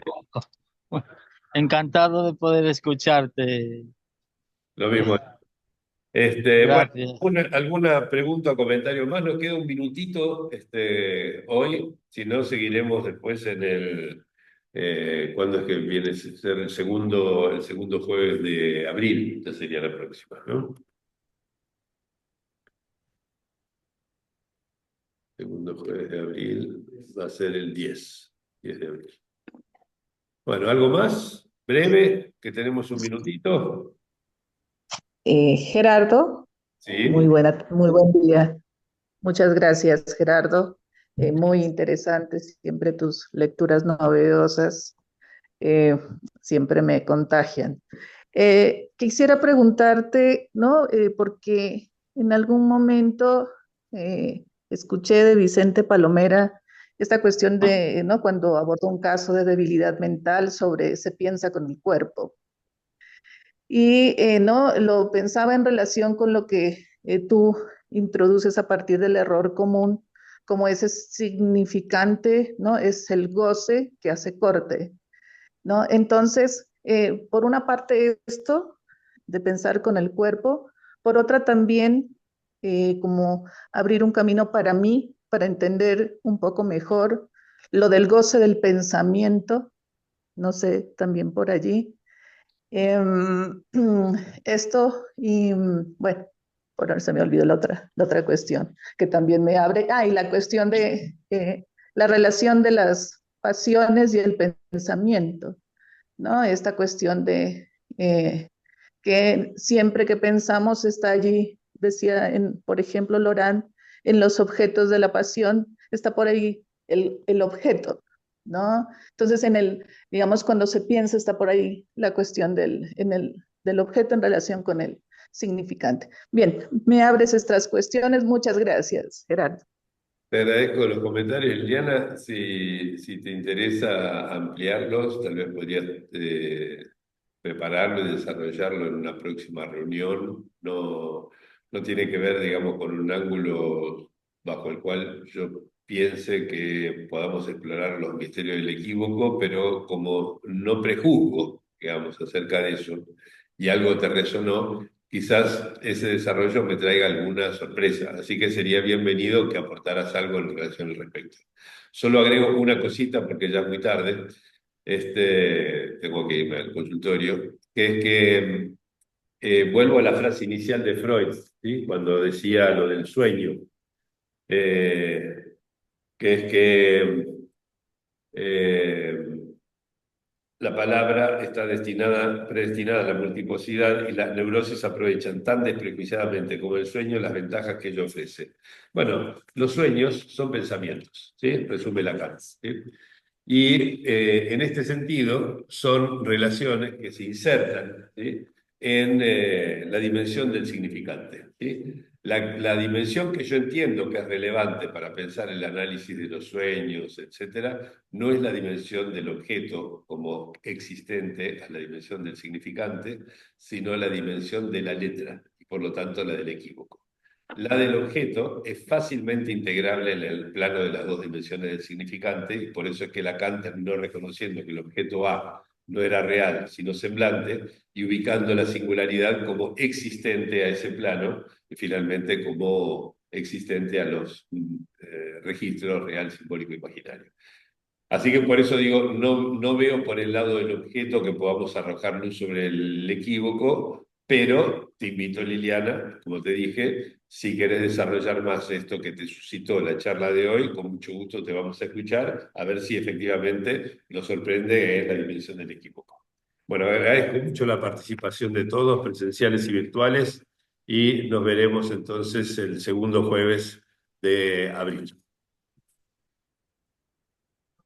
[SPEAKER 5] Encantado de poder escucharte.
[SPEAKER 1] Lo mismo. Bueno,
[SPEAKER 5] Gracias.
[SPEAKER 1] ¿alguna pregunta o comentario más? Nos queda un minutito hoy, si no, seguiremos después ¿cuándo es que viene a ser el segundo jueves de abril? Ya sería la próxima, ¿no? Segundo jueves de abril va a ser el 10 de abril. Bueno, ¿algo más? Breve, que tenemos un minutito.
[SPEAKER 6] Gerardo,
[SPEAKER 1] Sí.
[SPEAKER 6] muy buen día. Muchas gracias, Gerardo. Muy interesantes siempre tus lecturas novedosas, eh, siempre me contagian. Quisiera preguntarte, ¿no? Porque en algún momento escuché de Vicente Palomera esta cuestión de, ¿no? Cuando abordó un caso de debilidad mental sobre se piensa con el cuerpo. Y no, lo pensaba en relación con lo que tú introduces a partir del error común, como ese significante, ¿no? Es el goce que hace corte, ¿no? Entonces, por una parte esto, de pensar con el cuerpo, por otra también, como abrir un camino para mí, para entender un poco mejor lo del goce del pensamiento, no sé, también por allí. Em, esto y bueno, por ahora se me olvidó la otra cuestión que también me abre. Ah, y la cuestión de la relación de las pasiones y el pensamiento, ¿no? Esta cuestión de que siempre que pensamos está allí, decía, por ejemplo, Lorán, en los objetos de la pasión, está por ahí el objeto, ¿no? Entonces, digamos, cuando se piensa, está por ahí la cuestión del objeto en relación con el significante. Bien, me abres estas cuestiones. Muchas gracias, Gerardo.
[SPEAKER 1] Te agradezco los comentarios, Liliana. Si te interesa ampliarlos, tal vez podrías prepararlo y desarrollarlo en una próxima reunión. No tiene que ver, digamos, con un ángulo bajo el cual yo piense que podamos explorar los misterios del equívoco, pero como no prejuzgo, digamos, acerca de eso, y algo te resonó, quizás ese desarrollo me traiga alguna sorpresa, así que sería bienvenido que aportaras algo en relación al respecto. Solo agrego una cosita porque ya es muy tarde, tengo que irme al consultorio, que es que vuelvo a la frase inicial de Freud, ¿sí? Cuando decía lo del sueño, eh, que es que eh, la palabra está predestinada a la multiplicidad y las neurosis aprovechan tan desprejuiciadamente como el sueño las ventajas que ello ofrece. Bueno, los sueños son pensamientos, ¿sí? Resume Lacan, ¿sí? Y en este sentido son relaciones que se insertan, ¿sí? En la dimensión del significante, ¿sí? La dimensión que yo entiendo que es relevante para pensar el análisis de los sueños, etcétera, no es la dimensión del objeto como existente a la dimensión del significante, sino la dimensión de la letra y por lo tanto la del equívoco. La del objeto es fácilmente integrable en el plano de las dos dimensiones del significante y por eso es que Lacan terminó reconociendo que el objeto A no era real, sino semblante, y ubicando la singularidad como existente a ese plano y finalmente como existente a los registros real, simbólico, imaginario. Así que por eso digo, no veo por el lado del objeto que podamos arrojar luz sobre el equívoco, pero te invito, Liliana, como te dije, si querés desarrollar más esto que te suscitó la charla de hoy, con mucho gusto te vamos a escuchar, a ver si efectivamente nos sorprende la dimensión del equívoco. Bueno, agradezco mucho la participación de todos, presenciales y virtuales, y nos veremos entonces el segundo jueves de abril.